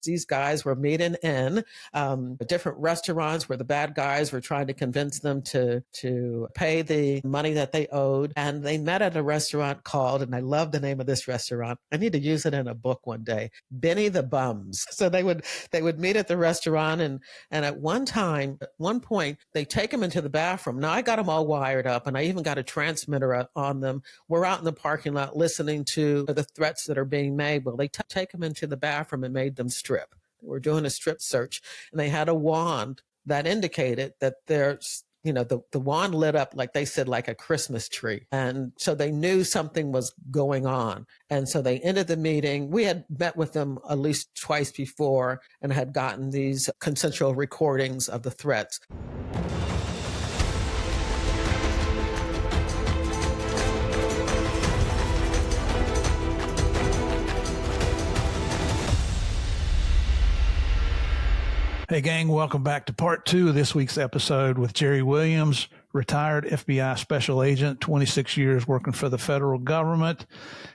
these guys were meeting in different restaurants where the bad guys were trying to convince them to pay the money that they owed. And they met at a restaurant called, and I love the name of this restaurant, I need to use it in a book one day, Benny the Bums. So they would meet at the restaurant, and at one point, they take them into the bathroom. Now, I got them all wired up, and I even got a transmitter on them. We're out in the parking lot listening to the threats that are being made. Well, they take them into the bathroom and made them strip. They were doing a strip search, and they had a wand that indicated that there's, the wand lit up, like they said, like a Christmas tree. And so they knew something was going on. And so they ended the meeting. We had met with them at least twice before and had gotten these consensual recordings of the threats. Hey, gang, welcome back to part 2 of this week's episode with Jerri Williams, retired FBI special agent, 26 years working for the federal government,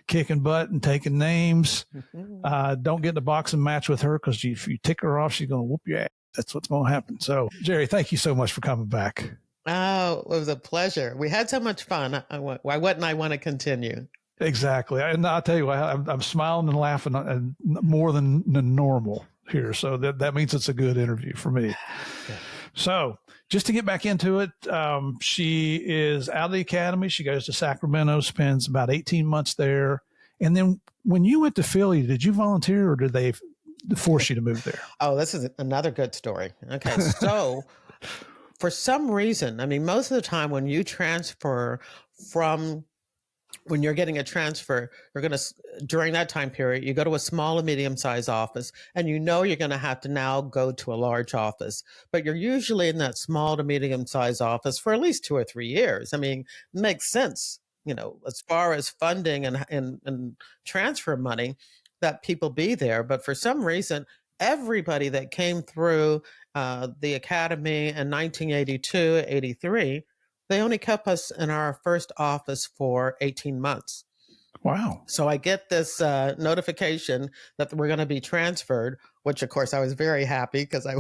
kicking butt and taking names. Don't get in a boxing match with her because if you tick her off, she's going to whoop your ass. That's what's going to happen. So, Jerri, thank you so much for coming back. Oh, it was a pleasure. We had so much fun. Why wouldn't I want to continue? Exactly. And I'll tell you what, I'm smiling and laughing more than normal here. So that means it's a good interview for me. Yeah. So just to get back into it, she is out of the academy. She goes to Sacramento, spends about 18 months there. And then when you went to Philly, did you volunteer or did they force you to move there? Oh, this is another good story. Okay. So for some reason, I mean, most of the time when you transfer when you're getting a transfer, during that time period, you go to a small and medium-sized office, and you're going to have to now go to a large office. But you're usually in that small to medium-sized office for at least 2 or 3 years. I mean, it makes sense, as far as funding and transfer money, that people be there. But for some reason, everybody that came through the academy in 1982, 83, they only kept us in our first office for 18 months. Wow. So I get this notification that we're going to be transferred, which of course I was very happy because I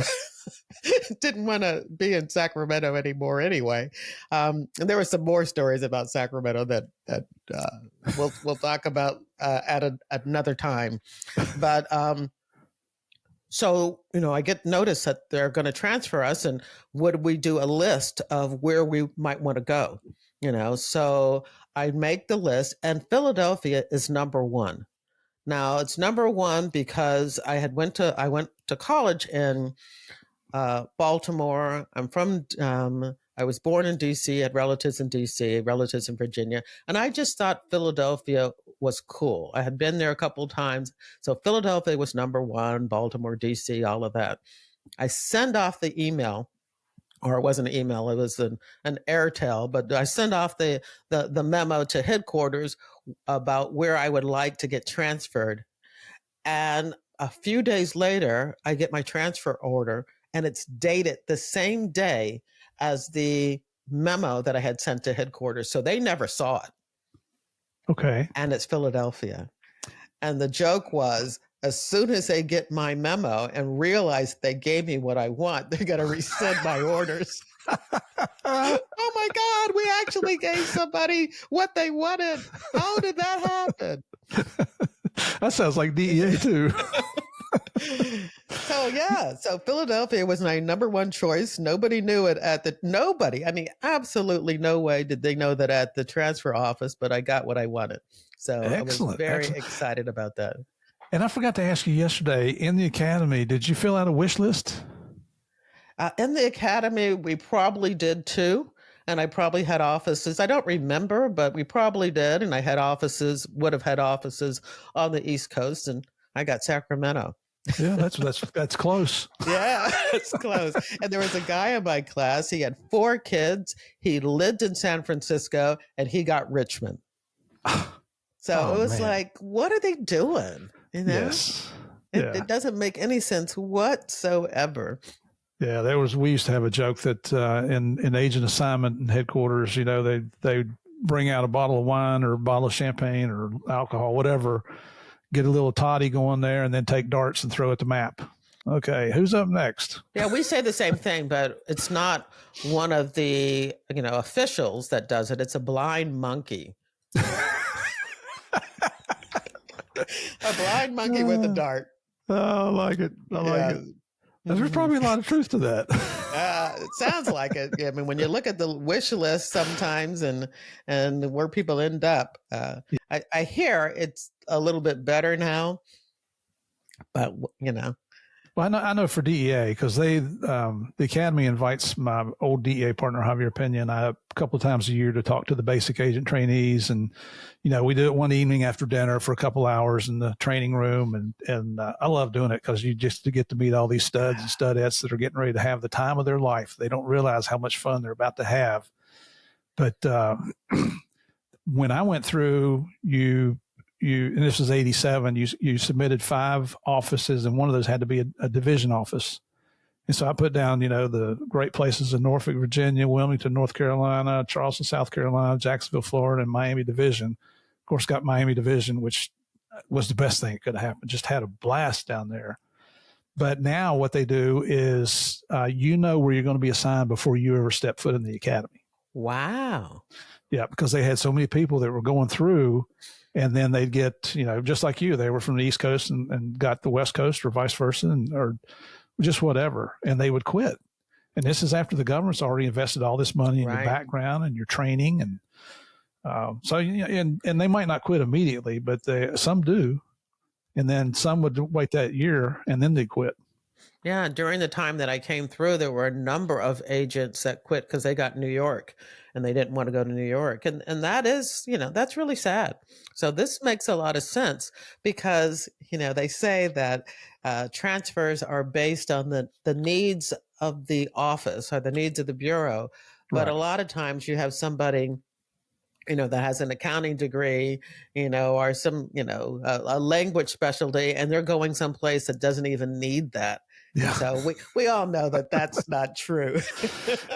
didn't want to be in Sacramento anymore anyway. And there were some more stories about Sacramento that we'll talk about at another time. But so, I get notice that they're going to transfer us, and would we do a list of where we might want to go? So I make the list, and Philadelphia is number one. Now it's number one because I went to college in Baltimore. I'm from, I was born in DC, had relatives in DC, relatives in Virginia. And I just thought Philadelphia was cool. I had been there a couple of times. So Philadelphia was number one, Baltimore, DC, all of that. I send off the email, or it wasn't an email, it was an Airtel, but I send off the memo to headquarters about where I would like to get transferred. And a few days later, I get my transfer order, and it's dated the same day as the memo that I had sent to headquarters. So they never saw it. Okay. And it's Philadelphia. And the joke was, as soon as they get my memo and realize they gave me what I want, they're going to rescind my orders. Oh my God, we actually gave somebody what they wanted. How did that happen? That sounds like DEA too. So Philadelphia was my number one choice. Nobody knew it absolutely no way did they know that at the transfer office, but I got what I wanted. So Excellent. I was very excited about that. And I forgot to ask you yesterday, in the academy, did you fill out a wish list? In the academy, we probably did too. And I probably had offices. I don't remember, but we probably did. And I would have had offices on the East Coast, and I got Sacramento. Yeah, that's close. Yeah, it's close. And there was a guy in my class. He had 4 kids. He lived in San Francisco, and he got Richmond. So it was like, what are they doing? Yes. It doesn't make any sense whatsoever. Yeah, we used to have a joke that in agent assignment and headquarters, they bring out a bottle of wine or a bottle of champagne or alcohol, whatever, get a little toddy going there, and then take darts and throw at the map. Okay, who's up next? Yeah, we say the same thing, but it's not one of the, officials that does it. It's a blind monkey. A blind monkey with a dart. Oh, I like it. I like it. There's probably a lot of truth to that. It sounds like it. I mean, when you look at the wish list sometimes and where people end up, I hear it's a little bit better now, but Well, I know for DEA, because the Academy invites my old DEA partner, Javier Pena, a couple of times a year to talk to the basic agent trainees. And, we do it one evening after dinner for a couple hours in the training room. And I love doing it because you just to get to meet all these studs and studettes that are getting ready to have the time of their life. They don't realize how much fun they're about to have. But when I went through, and this was 87, you submitted 5 offices, and one of those had to be a division office. And so I put down, the great places in Norfolk, Virginia, Wilmington, North Carolina, Charleston, South Carolina, Jacksonville, Florida, and Miami Division. Of course, got Miami Division, which was the best thing that could have happened. Just had a blast down there. But now what they do is, where you're going to be assigned before you ever step foot in the academy. Wow. Yeah, because they had so many people that were going through. And then they'd get, just like you, they were from the East Coast and got the West Coast or vice versa, or just whatever. And they would quit. And this is after the government's already invested all this money in your background and your training. And and they might not quit immediately, but some do. And then some would wait that year and then they quit. Yeah. During the time that I came through, there were a number of agents that quit because they got New York and they didn't want to go to New York. And that is, that's really sad. So this makes a lot of sense because, they say that transfers are based on the needs of the office or the needs of the bureau. But a lot of times you have somebody, that has an accounting degree, or some, a language specialty, and they're going someplace that doesn't even need that. Yeah. So we all know that that's not true.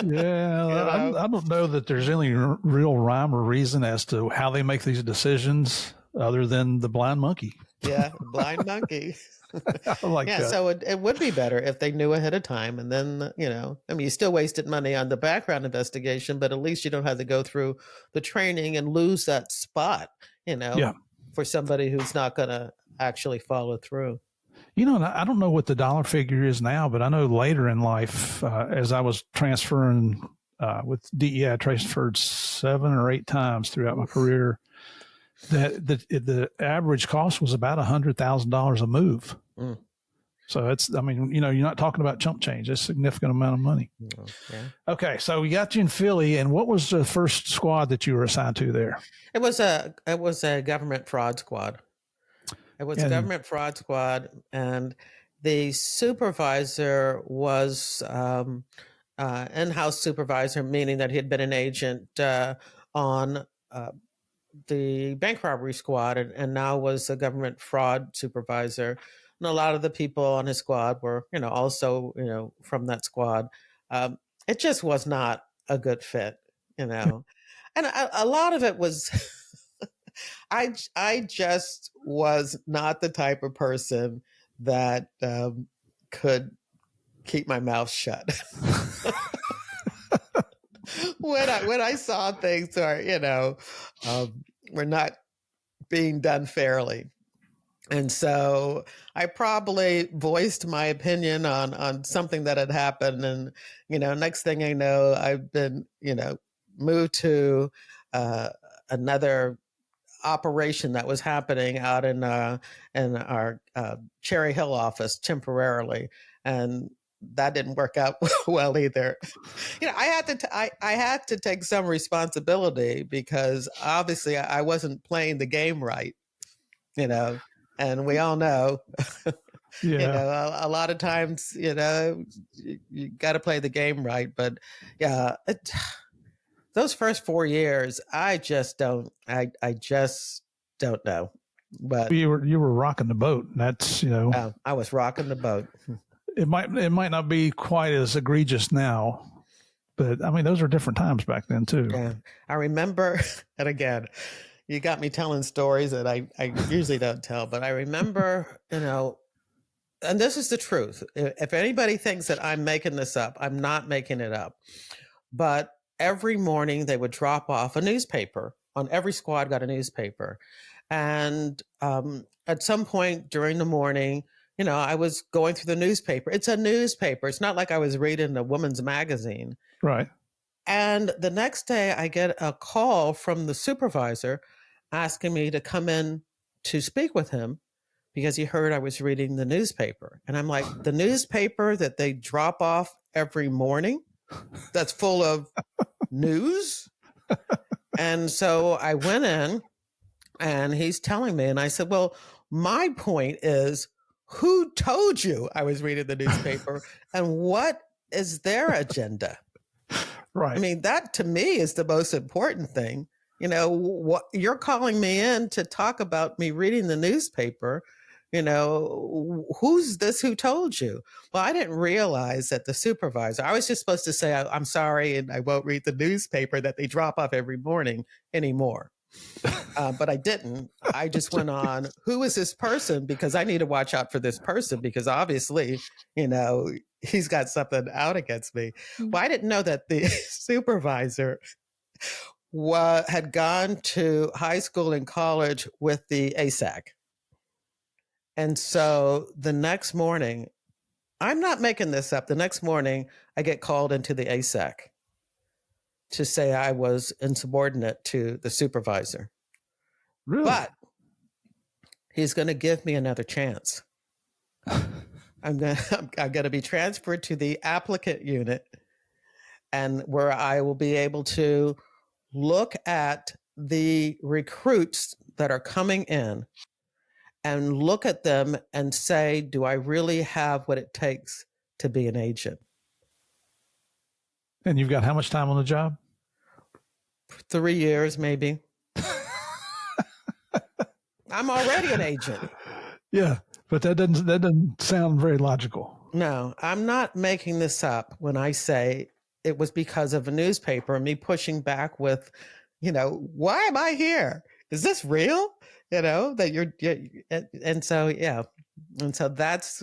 Yeah, I don't know that there's any real rhyme or reason as to how they make these decisions other than the blind monkey. Yeah, blind monkey. I like that. So it would be better if they knew ahead of time. And then, you still wasted money on the background investigation, but at least you don't have to go through the training and lose that spot, for somebody who's not going to actually follow through. I don't know what the dollar figure is now, but I know later in life, as I was transferring with DEI, I transferred 7 or 8 times throughout my career, that the average cost was about $100,000 a move. Mm. So you're not talking about chump change. It's a significant amount of money. Oh, yeah. Okay. So we got you in Philly, and what was the first squad that you were assigned to there? It was a government fraud squad. It was a government fraud squad, and the supervisor was in-house supervisor, meaning that he had been an agent on the bank robbery squad, and now was a government fraud supervisor. And a lot of the people on his squad were, also, from that squad. It just was not a good fit, and a lot of it was. I just was not the type of person that could keep my mouth shut. When I saw things are, were not being done fairly. And so I probably voiced my opinion on something that had happened. And, next thing I know, I've been, moved to another operation that was happening out in our Cherry Hill office temporarily, and that didn't work out well either. I had to take some responsibility because obviously I wasn't playing the game right, and we all know. A lot of times, you got to play the game right, but yeah. Those first 4 years, I just don't know. But you were rocking the boat. That's I was rocking the boat. It might not be quite as egregious now, but those are different times back then too. Yeah, I remember, and again, You got me telling stories that I usually don't tell, but I remember, and this is the truth. If anybody thinks that I'm making this up, I'm not making it up. But every morning they would drop off a newspaper. On every squad got a newspaper. And at some point during the morning, I was going through the newspaper. It's a newspaper. It's not like I was reading a woman's magazine. Right. And the next day I get a call from the supervisor asking me to come in to speak with him because he heard I was reading the newspaper. And I'm like, the newspaper that they drop off every morning that's full of news? And so I went in and he's telling me, and I said, well, my point is, who told you I was reading the newspaper and what is their agenda? Right. I mean, that to me is the most important thing. What you're calling me in to talk about me reading the newspaper. Who's this? Who told you? Well, I didn't realize that the supervisor, I was just supposed to say, I'm sorry, and I won't read the newspaper that they drop off every morning anymore. But I didn't. I just went on, who is this person? Because I need to watch out for this person because obviously, he's got something out against me. Well, I didn't know that the supervisor had gone to high school and college with the ASAC. And so the next morning, I'm not making this up. The next morning, I get called into the ASAC to say I was insubordinate to the supervisor. Really? But he's going to give me another chance. I'm going to be transferred to the applicant unit, and where I will be able to look at the recruits that are coming in and look at them and say, do I really have what it takes to be an agent? And you've got how much time on the job? 3 years, maybe. I'm already an agent. Yeah, but that doesn't sound very logical. No, I'm not making this up when I say it was because of a newspaper and me pushing back with, why am I here? Is this real? That you're, and so, yeah. And so that's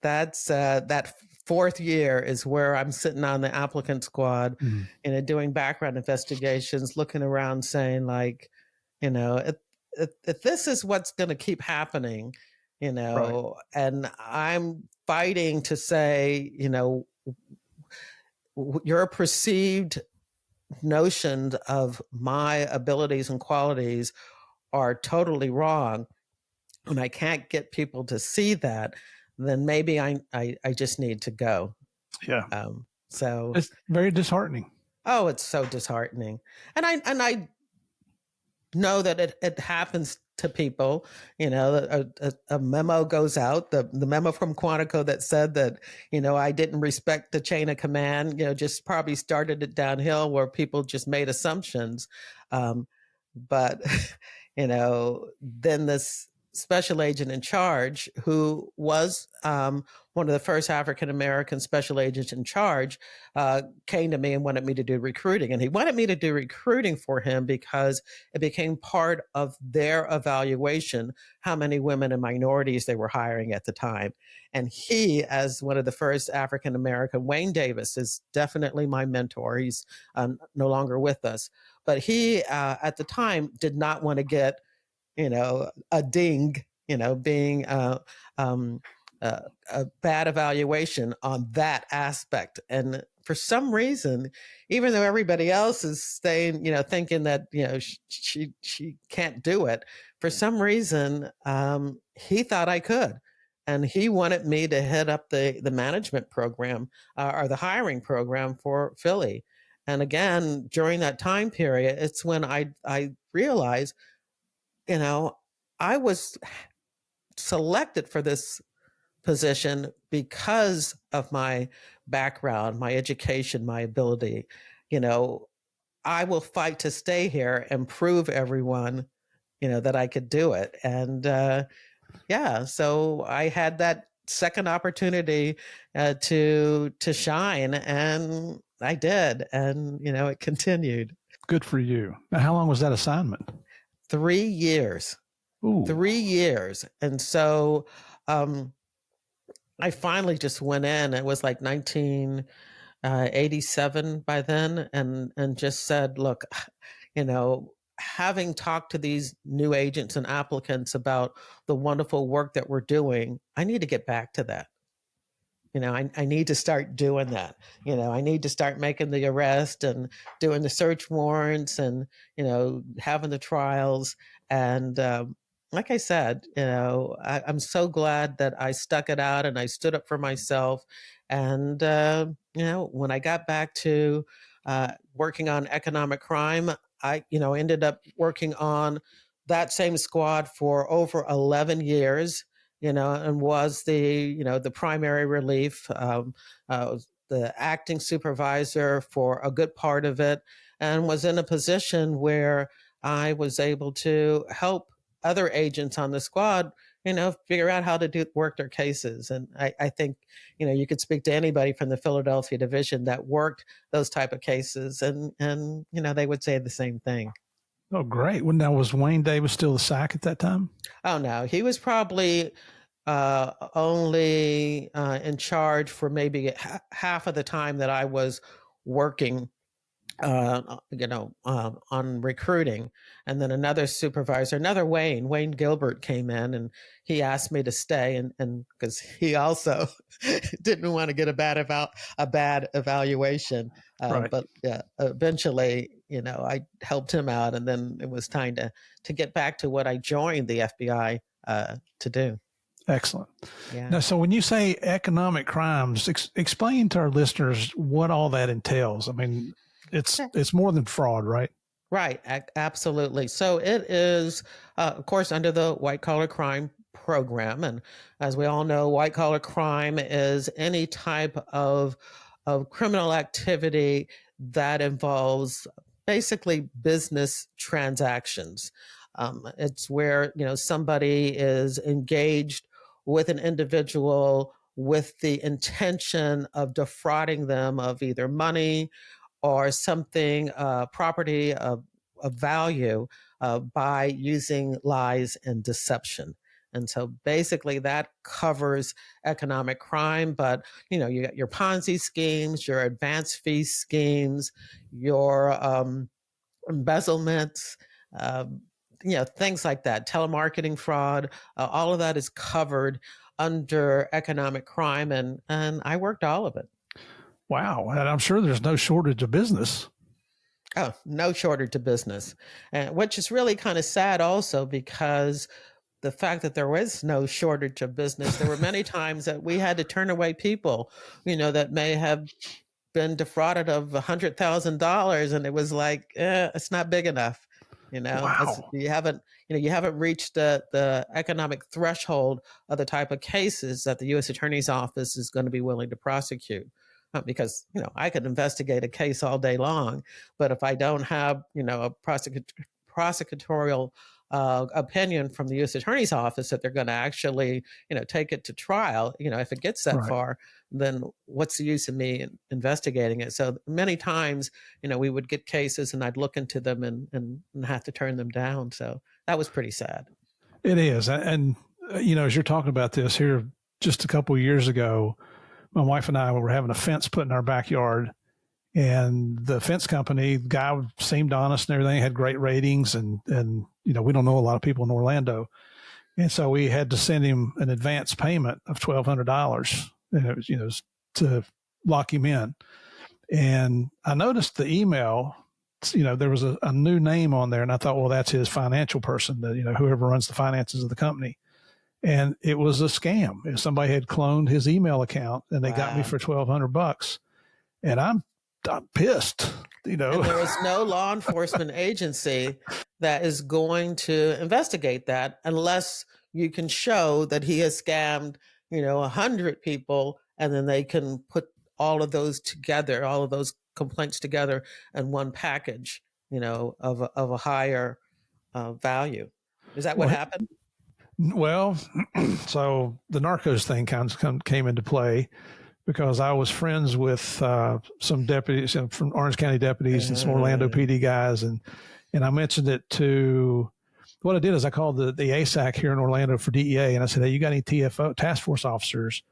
that fourth year is where I'm sitting on the applicant squad, doing background investigations, looking around saying like, if this is what's going to keep happening, Right. and I'm fighting to say, your perceived notions of my abilities and qualities are totally wrong, and I can't get people to see that, then maybe I just need to go. Yeah. So it's very disheartening. Oh, it's so disheartening. And I know that it happens to people. A memo goes out, the memo from Quantico that said that, I didn't respect the chain of command, just probably started it downhill where people just made assumptions. But, then this special agent in charge, who was one of the first African-American special agents in charge, came to me and wanted me to do recruiting. And he wanted me to do recruiting for him because it became part of their evaluation, how many women and minorities they were hiring at the time. And he, as one of the first African-American, Wayne Davis is definitely my mentor. He's no longer with us. But he, at the time, did not want to get a ding, being a bad evaluation on that aspect. And for some reason, even though everybody else is staying, thinking that, she can't do it, for some reason, he thought I could. And he wanted me to head up the management program or the hiring program for Philly. And again, during that time period, it's when I realized, I was selected for this position because of my background, my education, my ability. I will fight to stay here and prove everyone, that I could do it. And so I had that second opportunity to shine, and I did, and it continued. Good for you. Now, how long was that assignment? 3 years. Ooh. 3 years. And so I finally just went in. It was like 1987 by then, and just said, look, having talked to these new agents and applicants about the wonderful work that we're doing, I need to get back to that. I need to start doing that. I need to start making the arrest and doing the search warrants and, having the trials. And like I said, I'm so glad that I stuck it out and I stood up for myself. And, when I got back to working on economic crime, I, ended up working on that same squad for over 11 years, and was the primary relief, the acting supervisor for a good part of it, and was in a position where I was able to help other agents on the squad, figure out how to work their cases. And I think, you could speak to anybody from the Philadelphia division that worked those type of cases, and they would say the same thing. Oh, great. Well, now, was Wayne Davis still the SAC at that time? Oh, no, he was probably only in charge for maybe half of the time that I was working, on recruiting. And then another supervisor, another Wayne Gilbert, came in, and he asked me to stay, and because he also didn't want to get a bad evaluation. Right. But eventually, I helped him out, and then it was time to get back to what I joined the FBI to do. Excellent. Yeah. Now, so when you say economic crimes, explain to our listeners what all that entails. I mean, it's more than fraud, right? Right. Absolutely. So it is, of course, under the white collar crime program. And as we all know, white collar crime is any type of criminal activity that involves basically business transactions. It's where, somebody is engaged with an individual with the intention of defrauding them of either money or something, property of value, by using lies and deception. And so basically that covers economic crime, but you got your Ponzi schemes, your advance fee schemes, your embezzlements, things like that, telemarketing fraud, all of that is covered under economic crime, and I worked all of it. Wow. And I'm sure there's no shortage of business. Oh, no shortage of business, which is really kind of sad also, because the fact that there was no shortage of business, there were many times that we had to turn away people, that may have been defrauded of $100,000, and it was like, it's not big enough. Wow. You haven't reached the economic threshold of the type of cases that the U.S. Attorney's Office is going to be willing to prosecute. Because, I could investigate a case all day long, but if I don't have, a prosecutorial opinion from the U.S. Attorney's Office that they're going to actually, take it to trial, if it gets that far, then what's the use of me investigating it? So many times, we would get cases and I'd look into them and have to turn them down. So that was pretty sad. It is. And, as you're talking about this here, just a couple of years ago, my wife and I were having a fence put in our backyard, and the fence company, the guy seemed honest and everything, had great ratings, and we don't know a lot of people in Orlando. And so we had to send him an advance payment of $1,200, and it was, to lock him in. And I noticed the email, there was a new name on there, and I thought, well, that's his financial person, whoever runs the finances of the company. And it was a scam. If somebody had cloned his email account, and they got me for $1,200, and I'm pissed. And there is no law enforcement agency that is going to investigate that unless you can show that he has scammed, 100 people, and then they can put all of those together, all of those complaints together in one package, of a higher value. Is that what happened? Well, so the Narcos thing came into play, because I was friends with some deputies, from Orange County deputies and some Orlando PD guys, and I mentioned it to what I did is I called the ASAC here in Orlando for DEA, and I said, hey, you got any TFO task force officers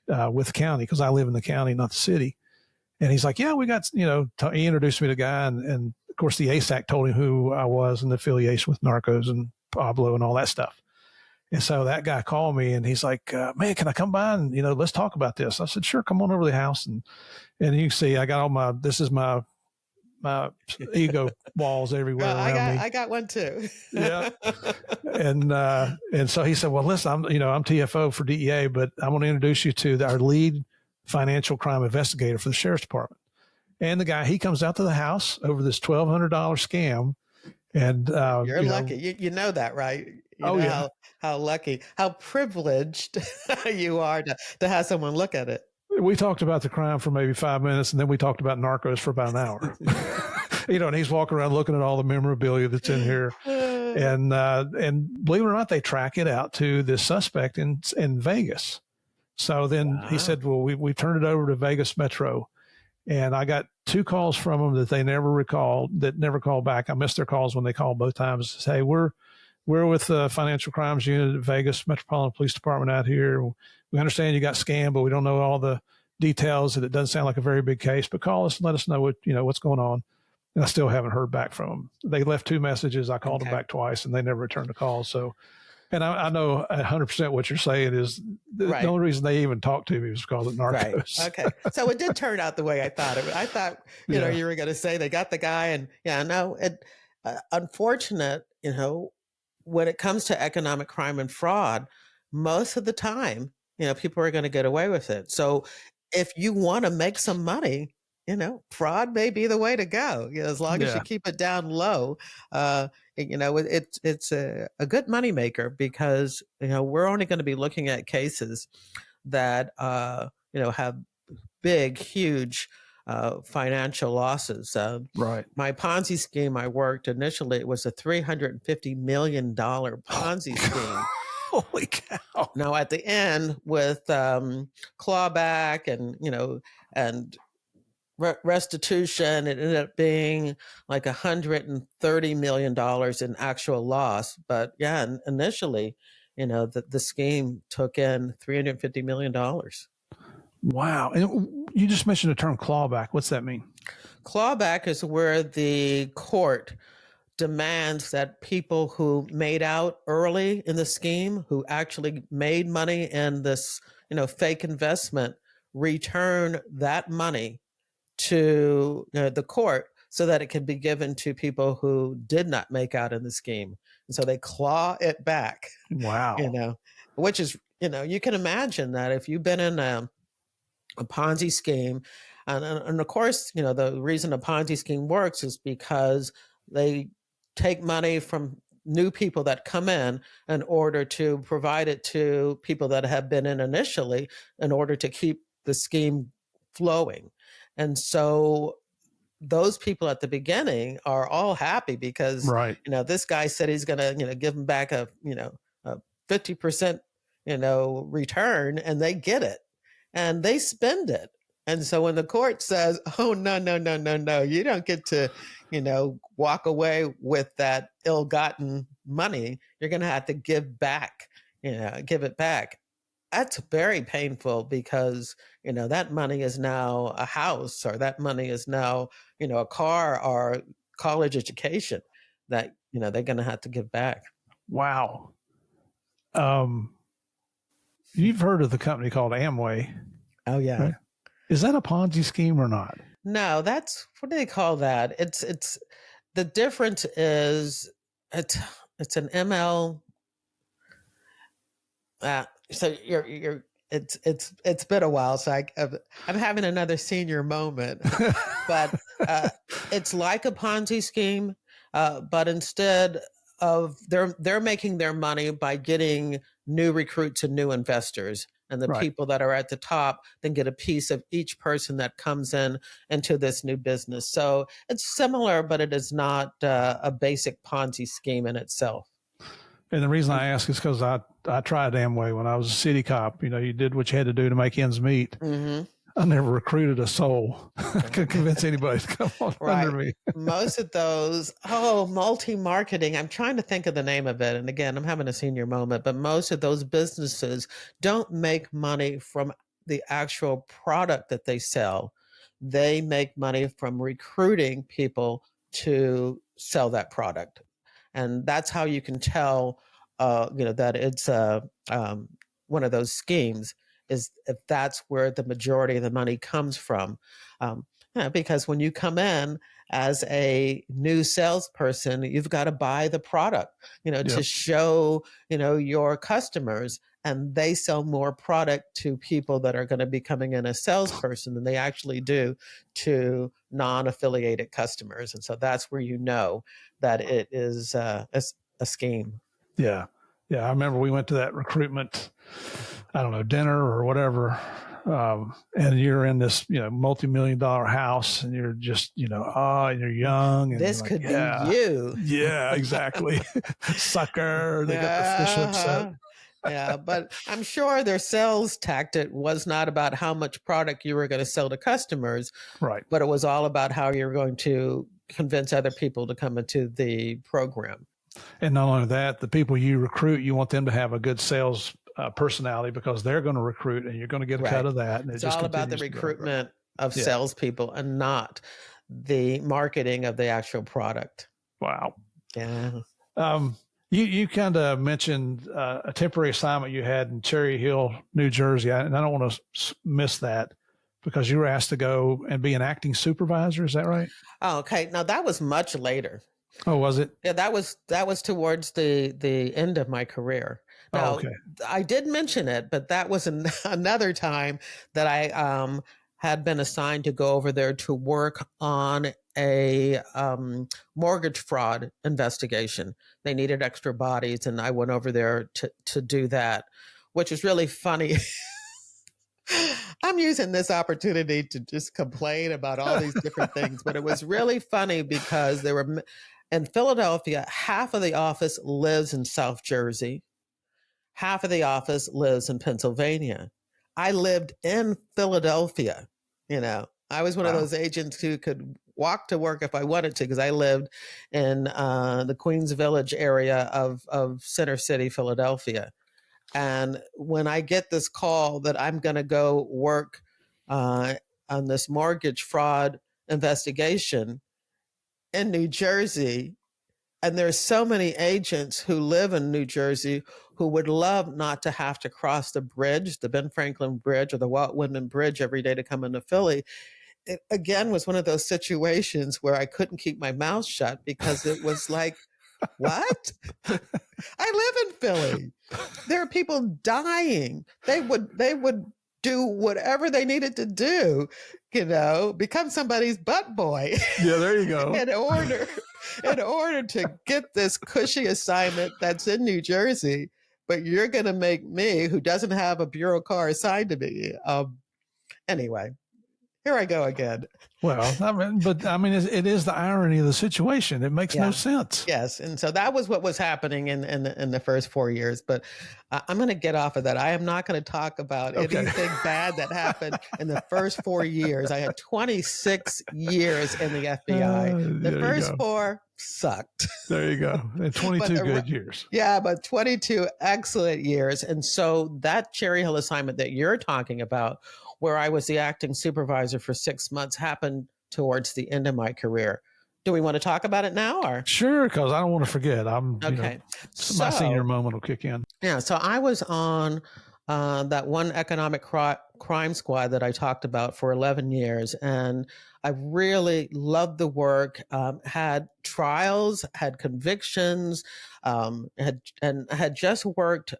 with the county? Because I live in the county, not the city. And he's like, yeah, we got, he introduced me to a guy, and of course the ASAC told him who I was and the affiliation with Narcos and Pablo and all that stuff. And so that guy called me, and he's like, man, can I come by and, let's talk about this? I said, sure, come on over to the house. And you can see I got all this is my ego walls everywhere around me. I got one too. Yeah. And so he said, well, listen, I'm TFO for DEA, but I want to introduce you to our lead financial crime investigator for the sheriff's department. And the guy, he comes out to the house over this $1,200 scam. And you're lucky. You know that, right? How lucky, how privileged you are to have someone look at it. We talked about the crime for maybe 5 minutes, and then we talked about Narcos for about an hour. And he's walking around looking at all the memorabilia that's in here. And believe it or not, they track it out to this suspect in Vegas. So then he said, well, we turned it over to Vegas Metro. And I got 2 calls from them that they never called back. I missed their calls when they called both times. Say, we're with the Financial Crimes Unit at Vegas Metropolitan Police Department out here. We understand you got scammed, but we don't know all the details, and it doesn't sound like a very big case. But call us and let us know what's going on. And I still haven't heard back from them. They left 2 messages. I called them back twice, and they never returned the call. So, and I know 100% what you're saying is the only reason they even talked to me was because of Narcos. Right. Okay. So it did turn out the way I thought it would. I thought, you were going to say they got the guy, and unfortunate, when it comes to economic crime and fraud, most of the time, people are going to get away with it. So if you want to make some money, fraud may be the way to go. As long as you keep it down low, it's a good moneymaker, because, we're only going to be looking at cases that, have big, huge financial losses. Right. My Ponzi scheme I worked initially, it was a $350 million Ponzi scheme. Holy cow. Now at the end, with clawback and restitution, it ended up being like $130 million in actual loss. But initially, the scheme took in $350 million. Wow. And you just mentioned the term clawback. What's that mean? Clawback is where the court demands that people who made out early in the scheme, who actually made money in this, fake investment, return that money to the court so that it can be given to people who did not make out in the scheme. And so they claw it back. Wow. Which is, you can imagine that if you've been in a Ponzi scheme, and of course, the reason a Ponzi scheme works is because they take money from new people that come in order to provide it to people that have been in initially, in order to keep the scheme flowing. And so those people at the beginning are all happy because, this guy said he's going to, give them back a 50%, return, and they get it and they spend it. And so when the court says, oh, no, you don't get to, walk away with that ill-gotten money, you're going to have to give it back. That's very painful because, that money is now a house, or that money is now, a car or college education that, they're going to have to give back. Wow. You've heard of the company called Amway. Oh, yeah. Right? Is that a Ponzi scheme or not? No, that's, what do they call that? It's the difference is it's an ML. So it's been a while. So I'm having another senior moment, but it's like a Ponzi scheme, but instead of they're making their money by getting new recruits and new investors. And the people that are at the top then get a piece of each person that comes into this new business. So it's similar, but it is not a basic Ponzi scheme in itself. And the reason I ask is because I tried Amway when I was a city cop. You did what you had to do to make ends meet. Mm-hmm. I never recruited a soul. I could convince anybody to come on Right. under me. Most of those, multi-marketing, I'm trying to think of the name of it. And again, I'm having a senior moment, but most of those businesses don't make money from the actual product that they sell. They make money from recruiting people to sell that product. And that's how you can tell, that it's one of those schemes, is if that's where the majority of the money comes from. Because when you come in as a new salesperson, you've got to buy the product, to show, your customers, and they sell more product to people that are going to be coming in as salesperson than they actually do to non-affiliated customers. And so that's where that it is a scheme. Yeah. Yeah. I remember we went to that recruitment, I don't know, dinner or whatever. And you're in this, multi-million-dollar house, and you're just, and you're young. And this could be you. Yeah, exactly. Sucker. They got the fish upset. Yeah, but I'm sure their sales tactic was not about how much product you were going to sell to customers, right? But it was all about how you're going to convince other people to come into the program. And not only that, the people you recruit, you want them to have a good sales personality, because they're going to recruit, and you're going to get a cut of that. And it's all about the recruitment of salespeople and not the marketing of the actual product. Wow. Yeah. You kind of mentioned a temporary assignment you had in Cherry Hill, New Jersey, and I don't want to miss that, because you were asked to go and be an acting supervisor. Is that right? Oh, okay. Now that was much later. Oh, was it? Yeah, that was towards the end of my career. Now, I did mention it, but that was another time that I had been assigned to go over there to work on a mortgage fraud investigation. They needed extra bodies, and I went over there to do that, which is really funny. I'm using this opportunity to just complain about all these different things, but it was really funny because there were, in Philadelphia, half of the office lives in South Jersey. Half of the office lives in Pennsylvania. I lived in Philadelphia. I was one of those agents who could walk to work if I wanted to, because I lived in the Queens Village area of Center City, Philadelphia. And when I get this call that I'm going to go work on this mortgage fraud investigation in New Jersey, and there's so many agents who live in New Jersey who would love not to have to cross the bridge, the Ben Franklin Bridge or the Walt Whitman Bridge every day to come into Philly. It, again, was one of those situations where I couldn't keep my mouth shut, because it was like, what? I live in Philly. There are people dying. They would do whatever they needed to do, become somebody's butt boy. Yeah, there you go. in order to get this cushy assignment that's in New Jersey, but you're going to make me, who doesn't have a bureau car assigned to me. Anyway, here I go again. Well, it is the irony of the situation. It makes no sense. Yes. And so that was what was happening in the first 4 years. But I'm going to get off of that. I am not going to talk about anything bad that happened in the first 4 years. I had 26 years in the FBI. The first 4 sucked. There you go. And 22 good years. Yeah, but 22 excellent years. And so that Cherry Hill assignment that you're talking about, where I was the acting supervisor for 6 months, happened towards the end of my career. Do we want to talk about it now, or? Sure, because I don't want to forget. My senior moment will kick in. Yeah, so I was on that one economic crime squad that I talked about for 11 years, and I really loved the work. Had trials, had convictions, had just worked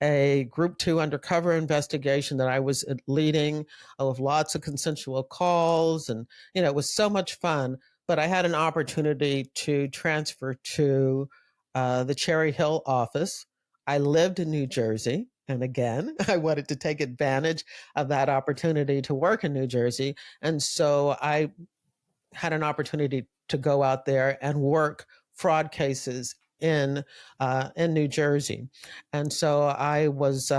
a Group 2 undercover investigation that I was leading, with lots of consensual calls, and it was so much fun. But I had an opportunity to transfer to the Cherry Hill office. I lived in New Jersey, and again, I wanted to take advantage of that opportunity to work in New Jersey, and so I had an opportunity to go out there and work fraud cases in New Jersey. And so I was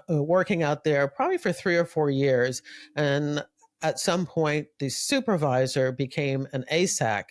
working out there probably for 3 or 4 years. And at some point, the supervisor became an ASAC.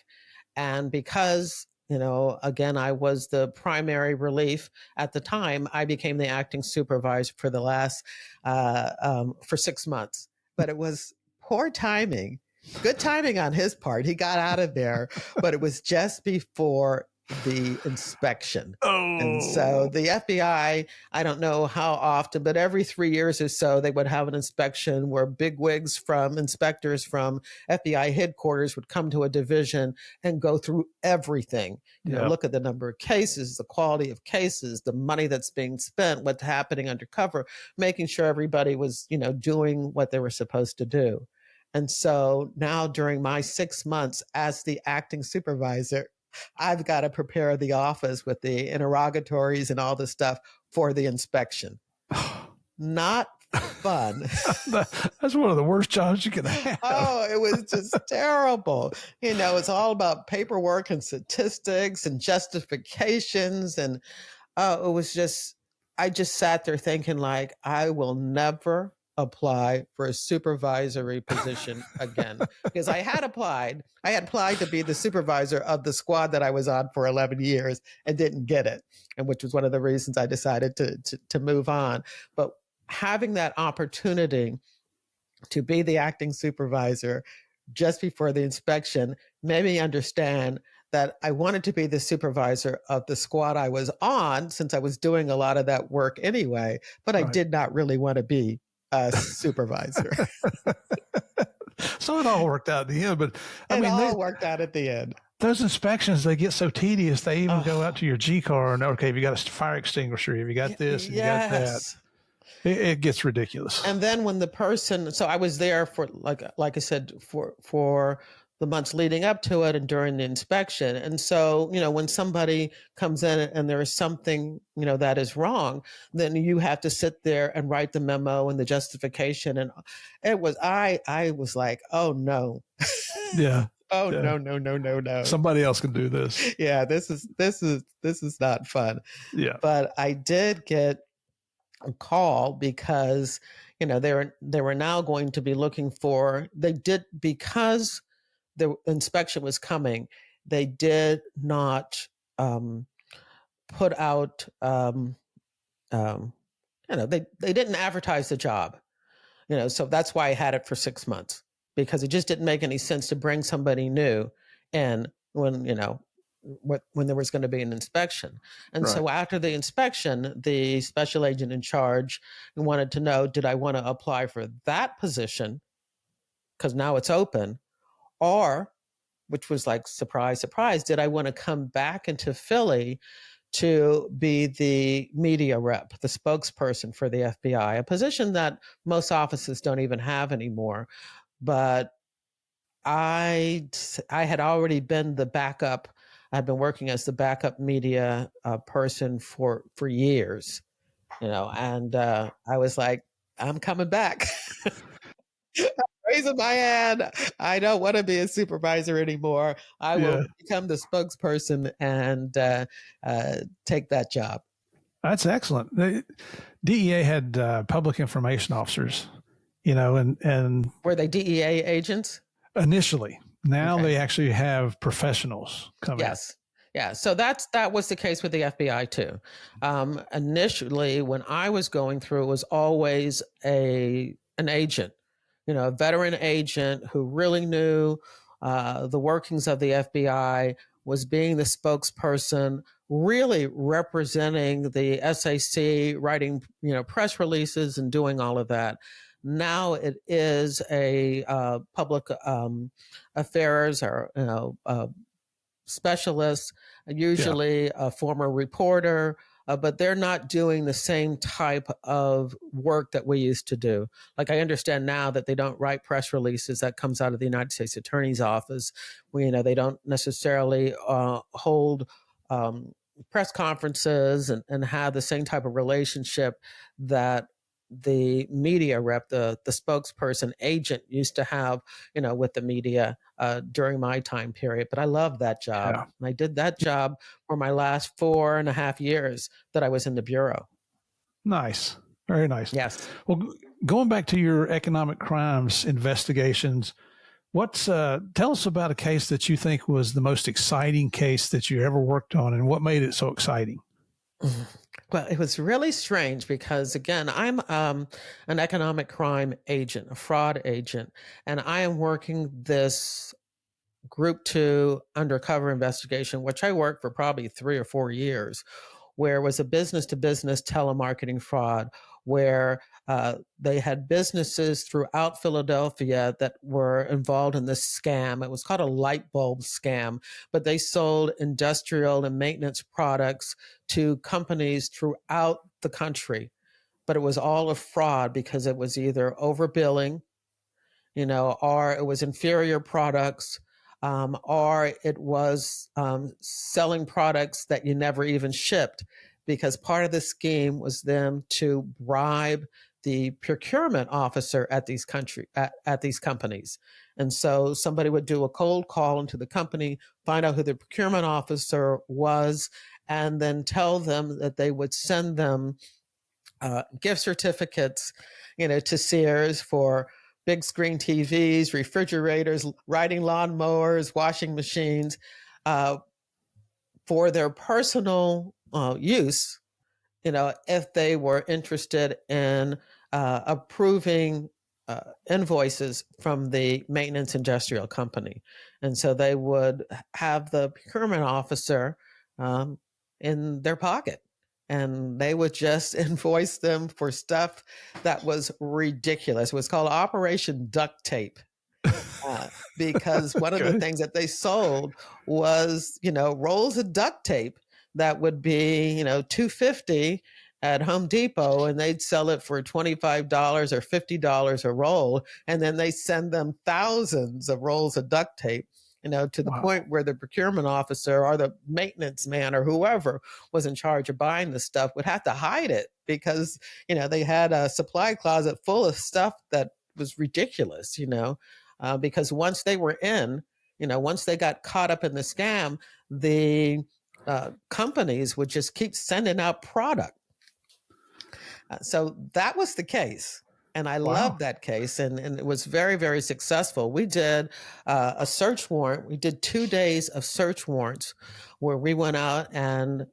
And because, again, I was the primary relief at the time, I became the acting supervisor for the last, for 6 months. But it was poor timing, good timing on his part. He got out of there, but it was just before the inspection. And so the FBI, I don't know how often, but every 3 years or so, they would have an inspection where bigwigs from inspectors from FBI headquarters would come to a division and go through everything. Look at the number of cases, the quality of cases, the money that's being spent, what's happening undercover, making sure everybody was, doing what they were supposed to do. And so now during my 6 months as the acting supervisor, I've got to prepare the office with the interrogatories and all the stuff for the inspection. Not fun. That's one of the worst jobs you can have. Oh, it was just terrible. It's all about paperwork and statistics and justifications. And it was just, I just sat there thinking like, I will never apply for a supervisory position again, because I had applied to be the supervisor of the squad that I was on for 11 years and didn't get it, and which was one of the reasons I decided to move on. But having that opportunity to be the acting supervisor just before the inspection made me understand that I wanted to be the supervisor of the squad I was on, since I was doing a lot of that work anyway, but I did not really want to be a supervisor. So it all worked out in the end, but it all worked out at the end. Those inspections, they get so tedious. They even go out to your G car and, okay, have you got a fire extinguisher? Have you got this? Have you got that? It gets ridiculous. And then when the person, so I was there for, like I said, for the months leading up to it and during the inspection. And so, when somebody comes in and there is something, that is wrong, then you have to sit there and write the memo and the justification. And it was, I was like, oh no. Yeah. Oh, yeah. No. Somebody else can do this. Yeah. This is not fun. Yeah. But I did get a call because, they were now going to be looking for, because the inspection was coming, they did not put out, they didn't advertise the job, so that's why I had it for 6 months, because it just didn't make any sense to bring somebody new in when there was going to be an inspection. And so after the inspection, the special agent in charge wanted to know, did I want to apply for that position? Because now it's open. Or, which was like, surprise, surprise, did I want to come back into Philly to be the media rep, the spokesperson for the FBI, a position that most offices don't even have anymore. But I had already been the backup. I've been working as the backup media person for years, and I was like, I'm coming back. Raising my hand. I don't want to be a supervisor anymore. I will become the spokesperson and take that job. That's excellent. The DEA had public information officers, and were they DEA agents? Initially. Now they actually have professionals coming. Yes. Yeah. So that was the case with the FBI too. Initially, when I was going through, it was always an agent, a veteran agent who really knew the workings of the FBI, was being the spokesperson, really representing the SAC, writing, press releases and doing all of that. Now it is a public affairs or specialist, usually a former reporter, but they're not doing the same type of work that we used to do. Like, I understand now that they don't write press releases. That comes out of the United States Attorney's Office. They don't necessarily hold press conferences and have the same type of relationship that the media rep, the spokesperson agent used to have, with the media during my time period. But I loved that job. Yeah. And I did that job for my last 4.5 years that I was in the Bureau. Nice. Very nice. Yes. Well, going back to your economic crimes investigations, tell us about a case that you think was the most exciting case that you ever worked on, and what made it so exciting? Well, it was really strange because, again, I'm an economic crime agent, a fraud agent, and I am working this Group 2 undercover investigation, which I worked for probably 3 or 4 years, where it was a business to business telemarketing fraud, where they had businesses throughout Philadelphia that were involved in this scam. It was called a light bulb scam, but they sold industrial and maintenance products to companies throughout the country. But it was all a fraud because it was either overbilling, or it was inferior products, or it was selling products that you never even shipped, because part of the scheme was them to bribe the procurement officer at these companies. And so somebody would do a cold call into the company, find out who the procurement officer was, and then tell them that they would send them gift certificates, to Sears for big screen TVs, refrigerators, riding lawnmowers, washing machines, for their personal use, if they were interested in approving invoices from the maintenance industrial company. And so they would have the procurement officer in their pocket, and they would just invoice them for stuff that was ridiculous. It was called Operation Duct Tape. Because one of the things that they sold was, rolls of duct tape that would be, $2.50 at Home Depot, and they'd sell it for $25 or $50 a roll. And then they send them thousands of rolls of duct tape, to the point where the procurement officer or the maintenance man or whoever was in charge of buying the stuff would have to hide it because, they had a supply closet full of stuff that was ridiculous, because once they were in, once they got caught up in the scam, the companies would just keep sending out product. So that was the case. And I loved that case. And it was very, very successful. We did a search warrant. We did 2 days of search warrants where we went out and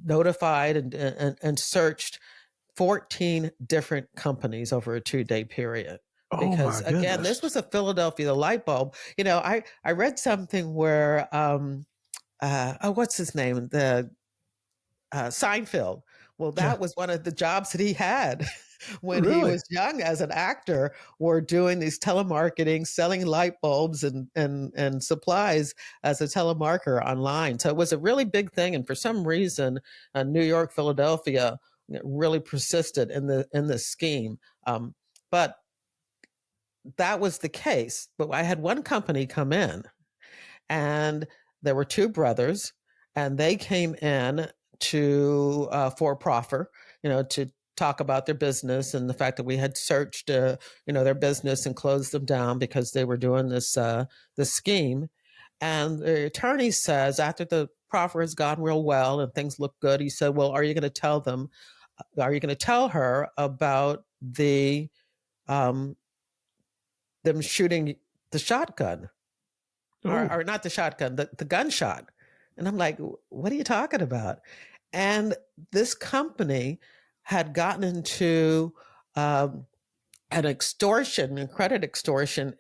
notified and searched 14 different companies over a 2-day period. Because again, this was a Philadelphia light bulb. I read something where, what's his name? The Seinfeld. Well, that was one of the jobs that he had when he was young as an actor, were doing these telemarketing, selling light bulbs and supplies as a telemarketer online. So it was a really big thing. And for some reason, New York, Philadelphia really persisted in the scheme. But that was the case. But I had one company come in, and there were 2 brothers, and they came in to for proffer, to talk about their business and the fact that we had searched, their business and closed them down because they were doing this scheme. And the attorney says, after the proffer has gone real well and things look good, he said, "Well, are you going to tell them? Are you going to tell her about the them shooting the shotgun, or not the shotgun, the gunshot?" And I'm like, "What are you talking about?" And this company had gotten into an extortion, a credit extortion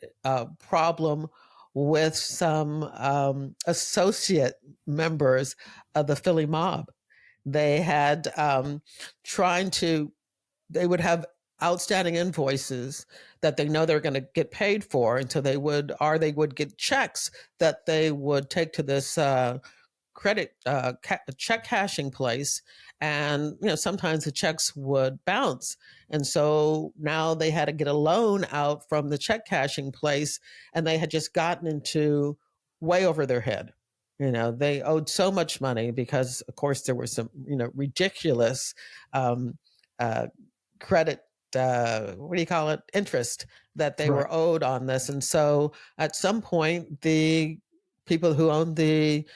problem with some associate members of the Philly mob. They had they would have outstanding invoices that they know they're going to get paid for, and so they would get checks that they would take to this check cashing place, and sometimes the checks would bounce, and so now they had to get a loan out from the check cashing place, and they had just gotten into way over their head. They owed so much money because, of course, there were some ridiculous credit, interest that they were owed on this. And so at some point, the people who owned the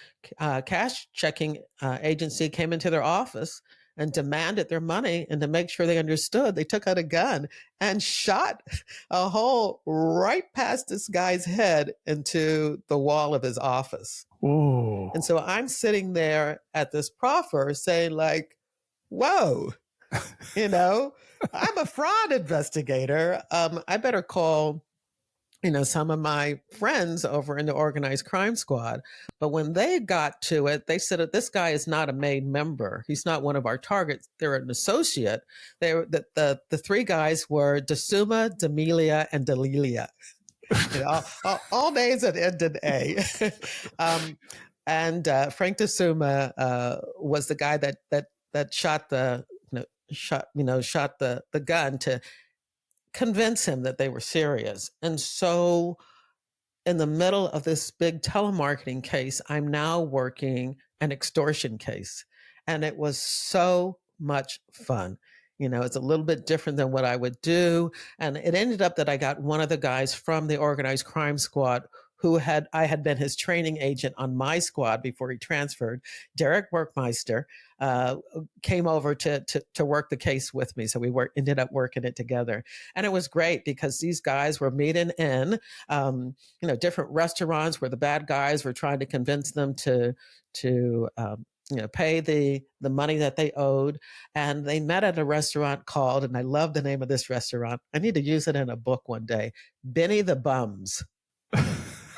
cash checking agency came into their office and demanded their money. And to make sure they understood, they took out a gun and shot a hole right past this guy's head into the wall of his office. Whoa. And so I'm sitting there at this proffer saying like, whoa, I'm a fraud investigator. I better call some of my friends over in the organized crime squad. But when they got to it, they said that this guy is not a main member. He's not one of our targets. They're an associate. They were the three guys were DeSuma, D'Amelia, and Delilia. All names that end in A. And Frank DeSuma was the guy that shot the gun to convince him that they were serious. And so in the middle of this big telemarketing case, I'm now working an extortion case. And it was so much fun. It's a little bit different than what I would do. And it ended up that I got one of the guys from the organized crime squad I had been his training agent on my squad before he transferred. Derek Workmeister came over to work the case with me. So we ended up working it together. And it was great because these guys were meeting in, different restaurants where the bad guys were trying to convince them to pay the money that they owed. And they met at a restaurant called, and I love the name of this restaurant. I need to use it in a book one day, Benny the Bums.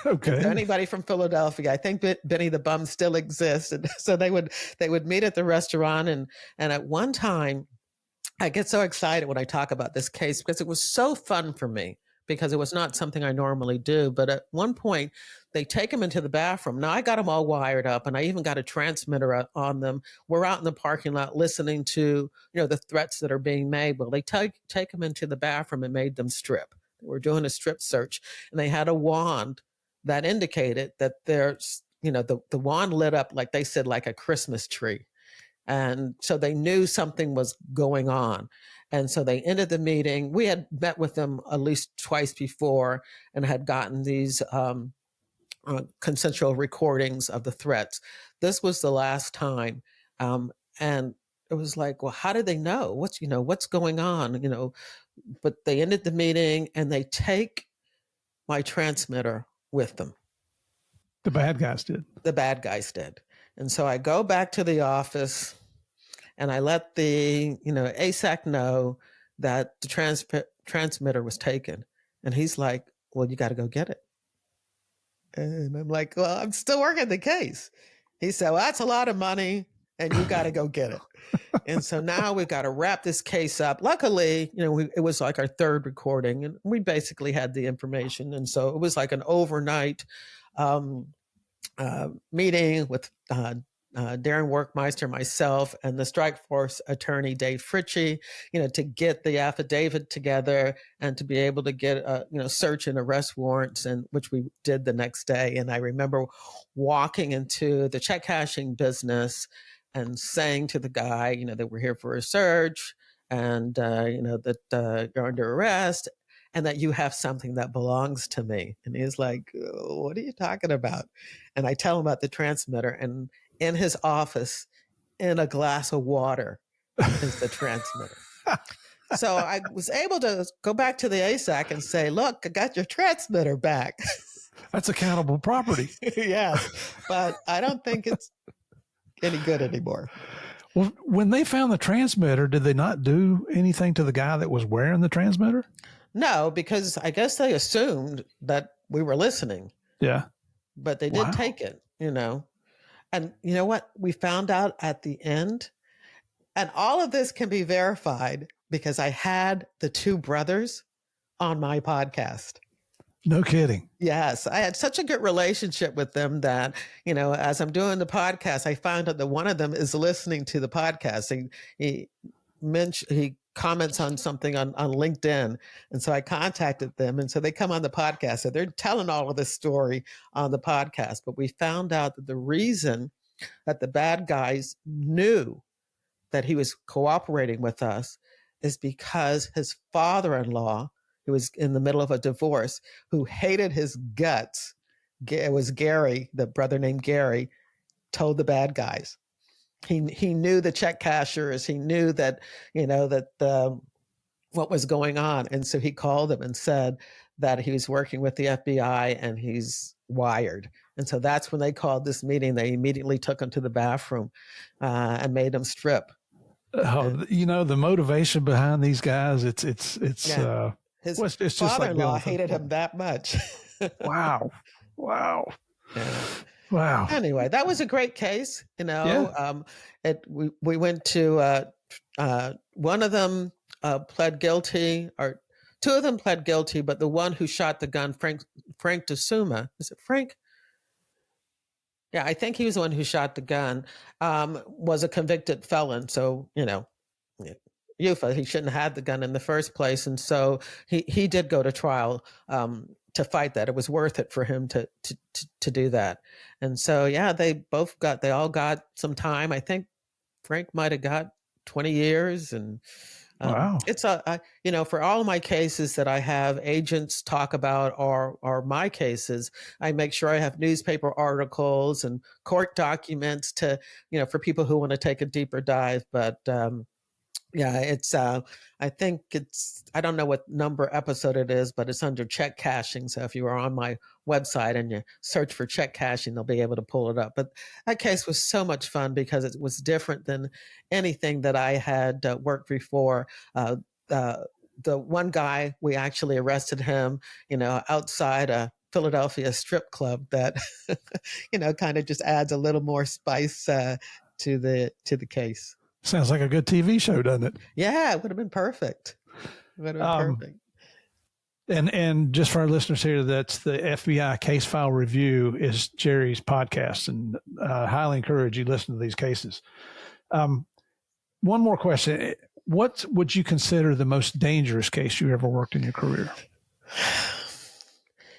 Okay. Is there anybody from Philadelphia? I think Benny the Bum still exists. And so they would meet at the restaurant. And at one time, I get so excited when I talk about this case because it was so fun for me because it was not something I normally do. But at one point, they take him into the bathroom. Now, I got them all wired up and I even got a transmitter on them. We're out in the parking lot listening to, the threats that are being made. Well, they take him into the bathroom and made them strip. They were doing a strip search and they had a wand that indicated that there's, the wand lit up, like they said, like a Christmas tree. And so they knew something was going on. And so they ended the meeting. We had met with them at least twice before and had gotten these consensual recordings of the threats. This was the last time. And it was like, well, how did they know? What's going on? But they ended the meeting and they take my transmitter with them. The bad guys did. The bad guys did. And so I go back to the office and I let the, ASAC know that the transmitter was taken. And he's like, well, you got to go get it. And I'm like, well, I'm still working the case. He said, well, that's a lot of money and you got to go get it. And so now we've got to wrap this case up. Luckily, it was like our third recording and we basically had the information. And so it was like an overnight meeting with Darren Workmeister, myself, and the strike force attorney, Dave Fritchie, to get the affidavit together and to be able to get, search and arrest warrants, and which we did the next day. And I remember walking into the check cashing business and saying to the guy, that we're here for a search and, that you're under arrest and that you have something that belongs to me. And he's like, oh, what are you talking about? And I tell him about the transmitter, and in his office, in a glass of water, is the transmitter. So I was able to go back to the ASAC and say, look, I got your transmitter back. That's accountable property. Yes, but I don't think it's any good anymore. Well, when they found the transmitter, did they not do anything to the guy that was wearing the transmitter? No, because I guess they assumed that we were listening. Yeah. But they did take it, And you know what? We found out at the end, and all of this can be verified because I had the two brothers on my podcast. No kidding. Yes. I had such a good relationship with them that, as I'm doing the podcast, I found out that one of them is listening to the podcast. He comments on something on LinkedIn. And so I contacted them. And so they come on the podcast. So they're telling all of this story on the podcast. But we found out that the reason that the bad guys knew that he was cooperating with us is because his father-in-law, who was in the middle of a divorce, who hated his guts, it was Gary, the brother named Gary, told the bad guys. he knew the check cashers. He knew that, that what was going on. And so he called them and said that he was working with the FBI and he's wired. And so that's when they called this meeting. They immediately took him to the bathroom and made him strip. Oh, the motivation behind these guys, it's his it's just father-in-law like hated him that much. Wow. Yeah. Wow. Anyway, that was a great case. Yeah. We went to one of them pled guilty, or two of them pled guilty, but the one who shot the gun, Frank DeSuma, is it Frank? Yeah, I think he was the one who shot the gun, was a convicted felon. So, UFA, he shouldn't have had the gun in the first place. And so he did go to trial to fight that. It was worth it for him to do that. And so, yeah, they all got some time. I think Frank might have got 20 years. And Wow. it's for all my cases that I have agents talk about or my cases, I make sure I have newspaper articles and court documents to, for people who want to take a deeper dive. But yeah, it's I think I don't know what number episode it is, but it's under check cashing. So if you are on my website and you search for check cashing, they'll be able to pull it up. But that case was so much fun because it was different than anything that I had worked before. The one guy, we actually arrested him, outside a Philadelphia strip club that, kind of just adds a little more spice to the case. Sounds like a good TV show, doesn't it? Yeah, it would have been perfect. It would have been perfect. And just for our listeners here, that's the FBI Case File Review is Jerri's podcast, and I highly encourage you to listen to these cases. One more question. What would you consider the most dangerous case you ever worked in your career?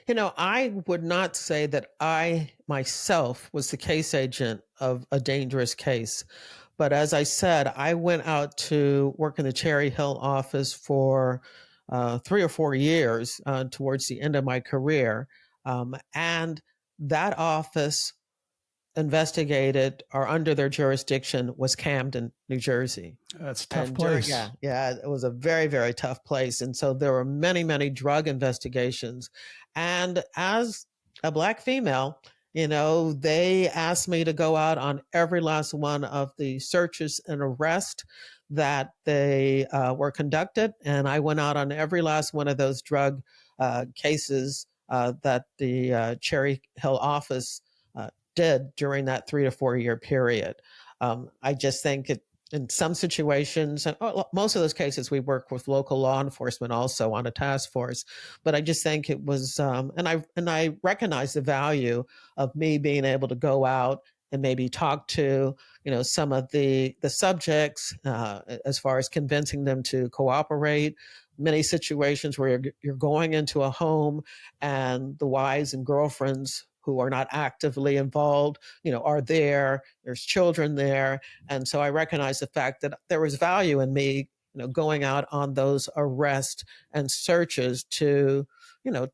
I would not say that I myself was the case agent of a dangerous case. But as I said, I went out to work in the Cherry Hill office for 3 or 4 years towards the end of my career. And that office investigated, or under their jurisdiction, was Camden, New Jersey. That's a tough place. Yeah, it was a very, very tough place. And so there were many, many drug investigations. And as a Black female, they asked me to go out on every last one of the searches and arrests that they were conducted. And I went out on every last one of those drug cases that the Cherry Hill office did during that 3 to 4 year period. I just think in some situations, and most of those cases, we work with local law enforcement also on a task force. But I just think it was, and I recognize the value of me being able to go out and maybe talk to, some of the subjects as far as convincing them to cooperate. Many situations where you're going into a home and the wives and girlfriends who are not actively involved, are there. There's children there. And so I recognize the fact that there was value in me, going out on those arrests and searches to,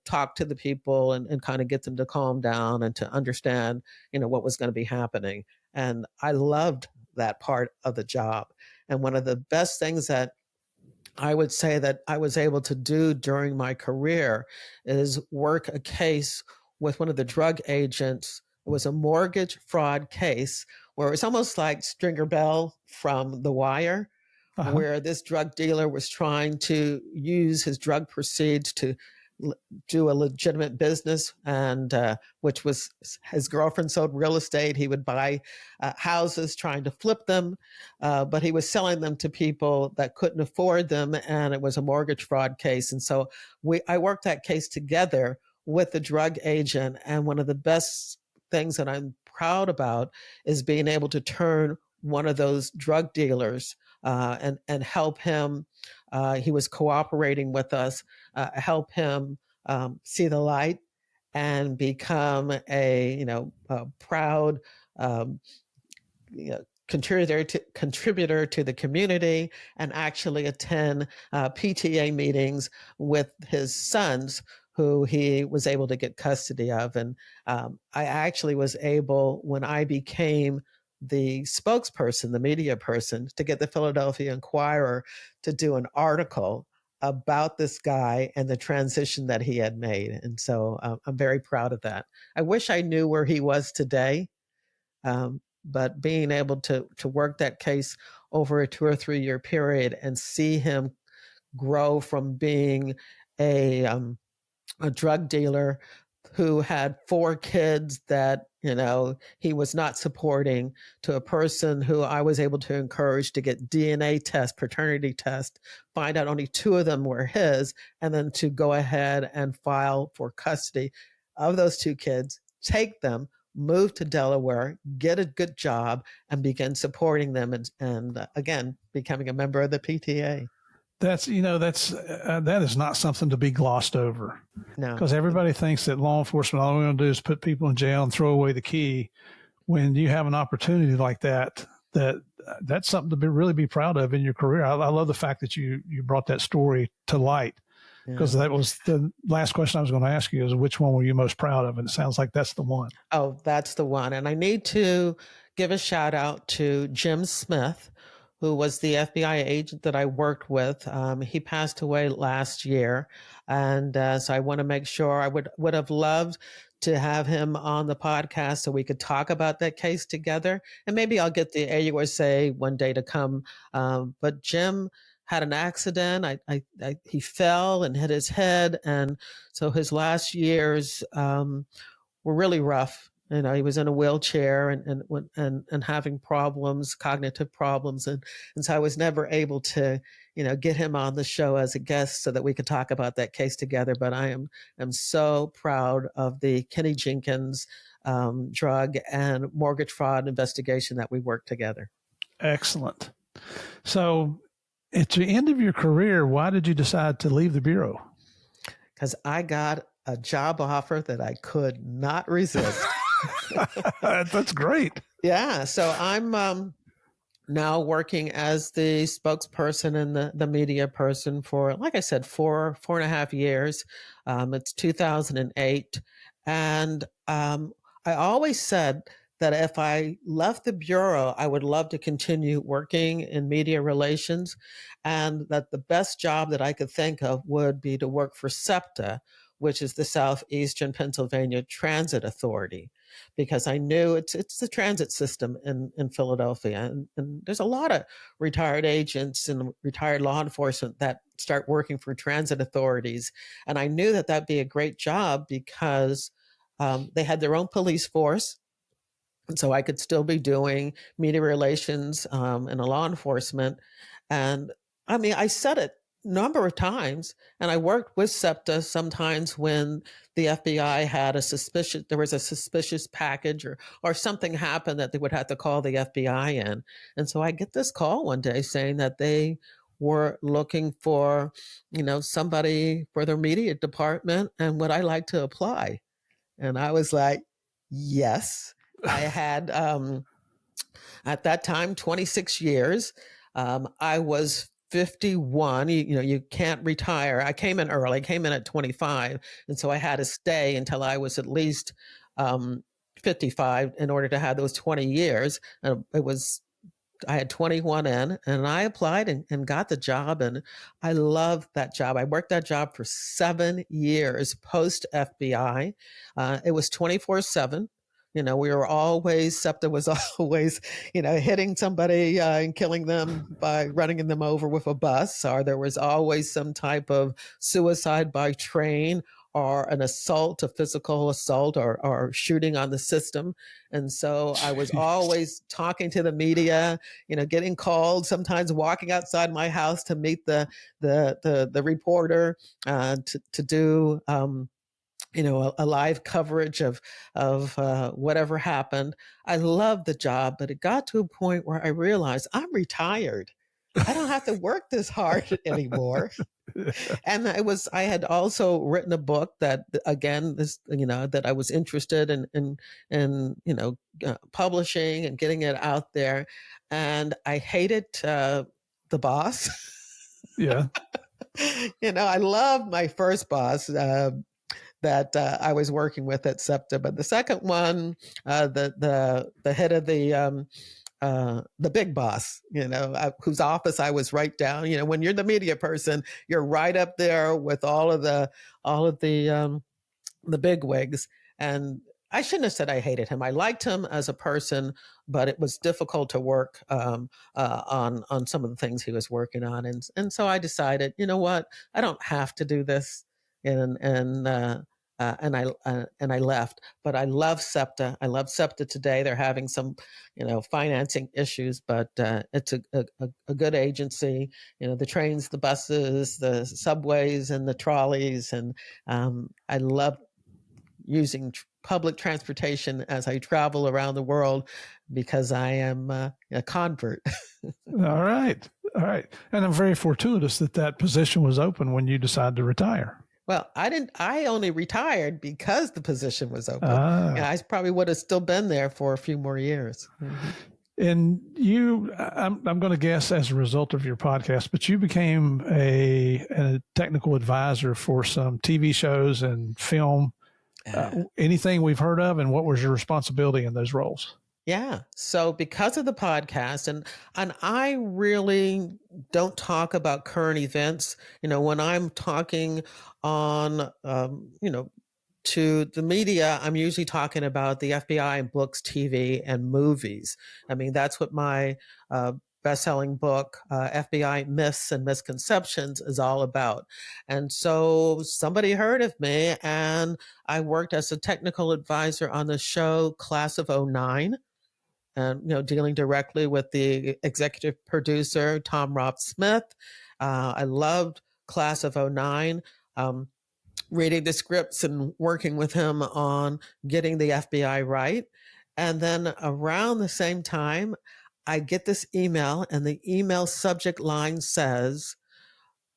talk to the people and kind of get them to calm down and to understand, what was going to be happening. And I loved that part of the job. And one of the best things that I would say that I was able to do during my career is work a case with one of the drug agents. It was a mortgage fraud case where it's almost like Stringer Bell from The Wire, where this drug dealer was trying to use his drug proceeds to do a legitimate business, and which was his girlfriend sold real estate. He would buy houses trying to flip them, but he was selling them to people that couldn't afford them, and it was a mortgage fraud case. And so I worked that case together with the drug agent. And one of the best things that I'm proud about is being able to turn one of those drug dealers and help him. He was cooperating with us, help him see the light and become a proud contributor to the community, and actually attend PTA meetings with his sons, who he was able to get custody of. And I actually was able, when I became the spokesperson, the media person, to get the Philadelphia Inquirer to do an article about this guy and the transition that he had made. And so I'm very proud of that. I wish I knew where he was today, but being able to work that case over a 2 or 3 year period and see him grow from being a drug dealer who had 4 kids that, he was not supporting, to a person who I was able to encourage to get DNA tests, paternity tests, find out only 2 of them were his, and then to go ahead and file for custody of those 2 kids, take them, move to Delaware, get a good job, and begin supporting them, and again, becoming a member of the PTA. That is not something to be glossed over. No, because everybody thinks that law enforcement, all we're going to do is put people in jail and throw away the key. When you have an opportunity like that, that's something to really be proud of in your career. I love the fact that you brought that story to light, because that was the last question I was going to ask you, is which one were you most proud of? And it sounds like that's the one. Oh, that's the one. And I need to give a shout out to Jim Smith, who was the FBI agent that I worked with. He passed away last year. And so I want to make sure, I would have loved to have him on the podcast so we could talk about that case together. And maybe I'll get the AUSA one day to come. But Jim had an accident. He fell and hit his head. And so his last years were really rough. He was in a wheelchair and having problems, cognitive problems. And so I was never able to, get him on the show as a guest so that we could talk about that case together. But I am so proud of the Kenny Jenkins drug and mortgage fraud investigation that we worked together. Excellent. So at the end of your career, why did you decide to leave the Bureau? Because I got a job offer that I could not resist. That's great. Yeah. So I'm now working as the spokesperson and the media person for, like I said, 4.5 years. It's 2008. And I always said that if I left the Bureau, I would love to continue working in media relations, and that the best job that I could think of would be to work for SEPTA, which is the Southeastern Pennsylvania Transit Authority, because I knew it's the transit system in Philadelphia. And there's a lot of retired agents and retired law enforcement that start working for transit authorities. And I knew that that'd be a great job because they had their own police force. And so I could still be doing media relations and law enforcement. And I mean, I said it a number of times, and I worked with SEPTA sometimes when the FBI had there was a suspicious package or something happened that they would have to call the FBI in. And so I get this call one day saying that they were looking for, somebody for their media department, and would I like to apply? And I was like, yes. I had, at that time, 26 years. I was 51. You can't retire. I came in early. I came in at 25. And so I had to stay until I was at least 55 in order to have those 20 years. I had 21 in, and I applied and got the job. And I loved that job. I worked that job for 7 years post FBI. It was 24/7. SEPTA was always, hitting somebody and killing them by running them over with a bus, or there was always some type of suicide by train or an assault, a physical assault or shooting on the system. And so I was always talking to the media, getting called, sometimes walking outside my house to meet the reporter to do a live coverage of whatever happened. I loved the job, but it got to a point where I realized I'm retired. I don't have to work this hard anymore. And I had also written a book that, again, that I was interested in publishing and getting it out there. And I hated the boss. Yeah. I loved my first boss. that I was working with at SEPTA. But the second one, the head of the big boss, whose office I was right down. When you're the media person, you're right up there with all of the big wigs. And I shouldn't have said I hated him. I liked him as a person, but it was difficult to work on some of the things he was working on. And so I decided, you know what, I don't have to do this, and I left. But I love SEPTA. I love SEPTA today. They're having some, financing issues, but it's a good agency. The trains, the buses, the subways, and the trolleys, and I love using public transportation as I travel around the world because I am a convert. All right. All right. And I'm very fortuitous that position was open when you decided to retire. Well, I only retired because the position was open. I probably would have still been there for a few more years. Mm-hmm. And I'm going to guess as a result of your podcast, but you became a technical advisor for some TV shows and film. Anything we've heard of, and what was your responsibility in those roles? Yeah. So because of the podcast, and I really don't talk about current events, when I'm talking on, to the media, I'm usually talking about the FBI and books, TV, and movies. I mean, that's what my best-selling book, FBI Myths and Misconceptions, is all about. And so somebody heard of me, and I worked as a technical advisor on the show Class of '09, and dealing directly with the executive producer, Tom Rob Smith. I loved Class of '09. Reading the scripts and working with him on getting the FBI right. And then around the same time, I get this email, and the email subject line says,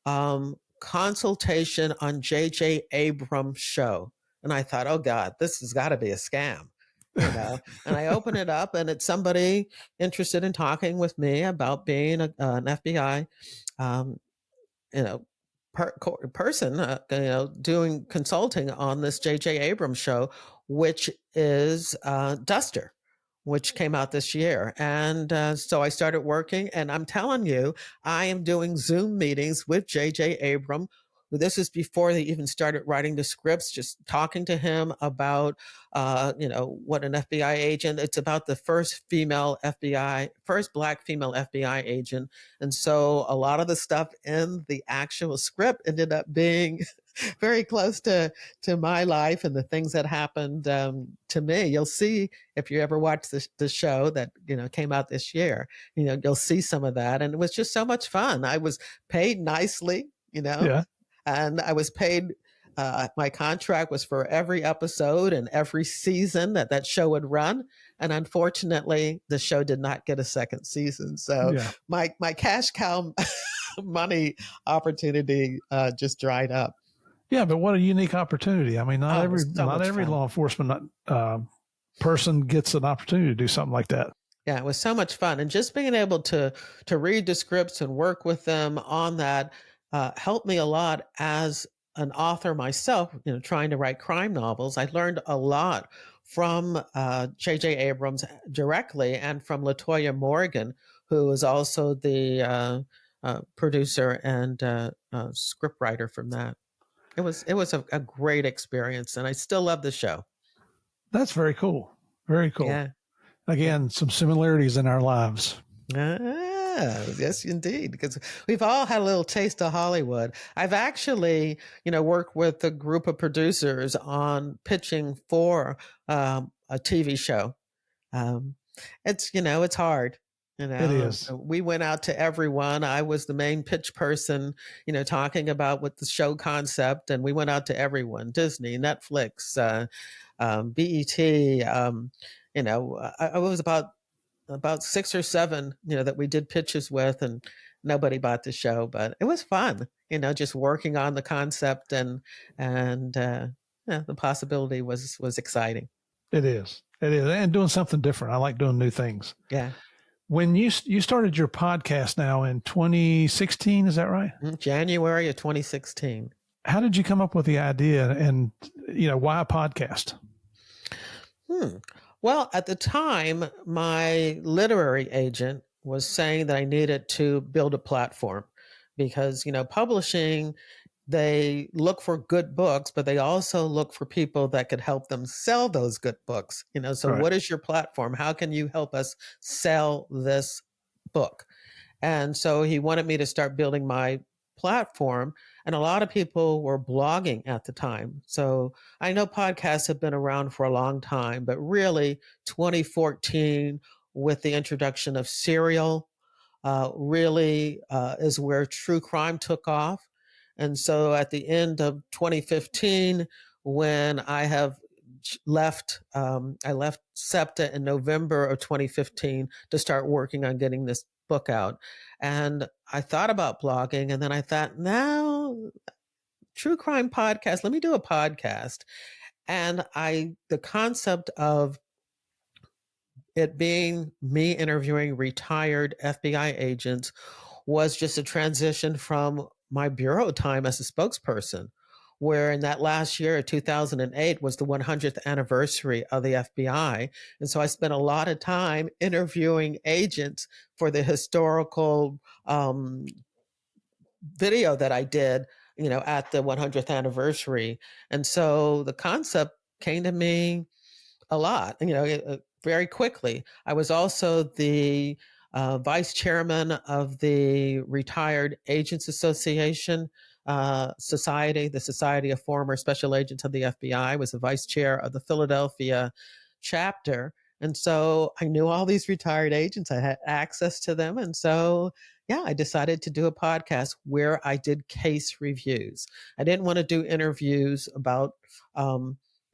consultation on J.J. Abrams' show. And I thought, oh God, this has got to be a scam. And I open it up, and it's somebody interested in talking with me about being an FBI, person, doing consulting on this J.J. Abrams show, which is Duster, which came out this year. And so I started working, and I'm telling you, I am doing Zoom meetings with J.J. Abrams. This is before they even started writing the scripts, just talking to him about, what an FBI agent, it's about the first Black female FBI agent. And so a lot of the stuff in the actual script ended up being very close to my life and the things that happened to me. You'll see, if you ever watch the show that came out this year, you'll see some of that, and it was just so much fun. I was paid nicely, Yeah. and I was paid. My contract was for every episode and every season that show would run. And unfortunately, the show did not get a second season. So my cash cow money opportunity just dried up. Yeah, but what a unique opportunity. I mean, not every law enforcement person gets an opportunity to do something like that. Yeah, it was so much fun. And just being able to read the scripts and work with them on that helped me a lot as an author myself, trying to write crime novels. I learned a lot from J.J. Abrams directly, and from LaToya Morgan, who is also the producer and scriptwriter from that. It was a great experience, and I still love the show. That's very cool. Very cool. Yeah. Again, some similarities in our lives. Yes, indeed, because we've all had a little taste of Hollywood. I've actually, worked with a group of producers on pitching for a TV show. It's hard. It is. We went out to everyone. I was the main pitch person, talking about what the show concept, and we went out to everyone: Disney, Netflix, BET. I was about 6 or 7, that we did pitches with, and nobody bought the show, but it was fun, just working on the concept, and the possibility was exciting. It is. And doing something different. I like doing new things. Yeah. When you started your podcast now in 2016, is that right? January of 2016. how did you come up with the idea, and why a podcast? Well, at the time, my literary agent was saying that I needed to build a platform because, publishing, they look for good books, but they also look for people that could help them sell those good books. So Right. what is your platform? How can you help us sell this book? And so he wanted me to start building my platform. And a lot of people were blogging at the time. So I know podcasts have been around for a long time, but really 2014, with the introduction of Serial, really is where true crime took off. And so at the end of 2015, when I left SEPTA in November of 2015 to start working on getting this book out. And I thought about blogging, and then I thought, no, true crime podcast, let me do a podcast. And the concept of it being me interviewing retired FBI agents was just a transition from my bureau time as a spokesperson, where in that last year, 2008, was the 100th anniversary of the FBI. And so I spent a lot of time interviewing agents for the historical video that I did, at the 100th anniversary. And so the concept came to me a lot, very quickly. I was also the vice chairman of the Retired Agents Association Society, the Society of Former Special Agents of the FBI. I was the vice chair of the Philadelphia chapter. And so I knew all these retired agents. I had access to them. And so, yeah, I decided to do a podcast where I did case reviews. I didn't want to do interviews about,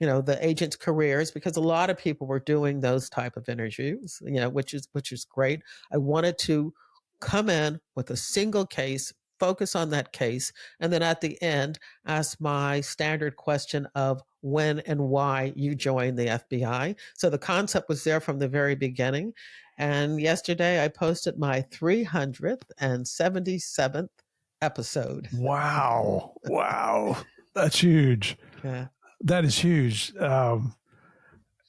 the agents' careers, because a lot of people were doing those type of interviews, which is great. I wanted to come in with a single case, focus on that case, and then at the end, ask my standard question of when and why you joined the FBI. So the concept was there from the very beginning. And yesterday I posted my 377th episode. Wow. Wow. That's huge. Yeah. That is huge. And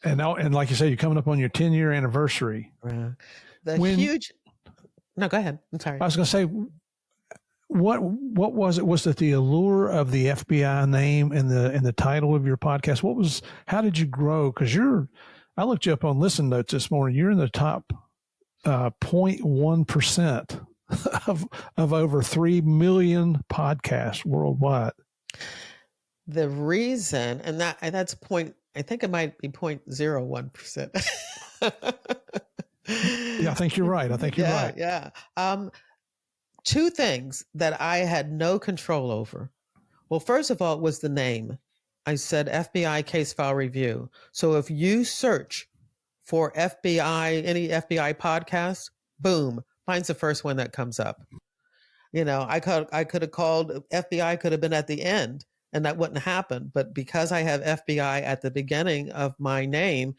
like you say, you're coming up on your 10-year anniversary. No, go ahead. I'm sorry. I was going to say, what was it? Was it the allure of the FBI name and the title of your podcast? How did you grow? Because I looked you up on Listen Notes this morning. You're in the top 0.1% of over 3 million podcasts worldwide. The reason, and that's I think it might be 0.01%. Yeah, I think you're right. Right. Yeah. Two things that I had no control over. Well, first of all, it was the name. I said FBI case file review. So if you search for any FBI podcast, boom, mine's the first one that comes up. I could have called FBI, could have been at the end, and that wouldn't happen. But because I have FBI at the beginning of my name,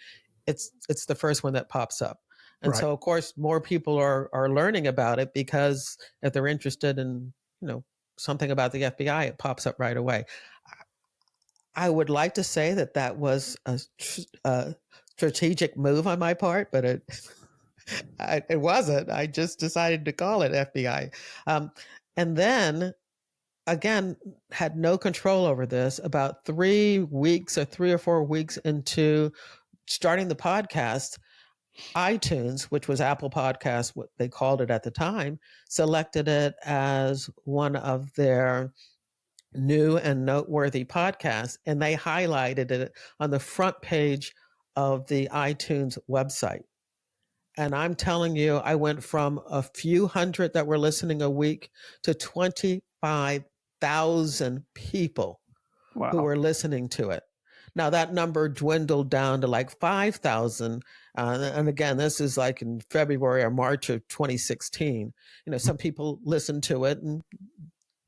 it's the first one that pops up. And Right. So, of course, more people are learning about it, because if they're interested in, something about the FBI, it pops up right away. I would like to say that was a strategic move on my part, but it wasn't. I just decided to call it FBI. And then, again, had no control over this. About 3 weeks or 3 or 4 weeks into starting the podcast, iTunes, which was Apple Podcasts, what they called it at the time, selected it as one of their new and noteworthy podcasts, and they highlighted it on the front page of the iTunes website. And I'm telling you, I went from a few hundred that were listening a week to 25,000 people who were listening to it. Now that number dwindled down to like 5,000. And again, this is like in February or March of 2016. Some people listened to it and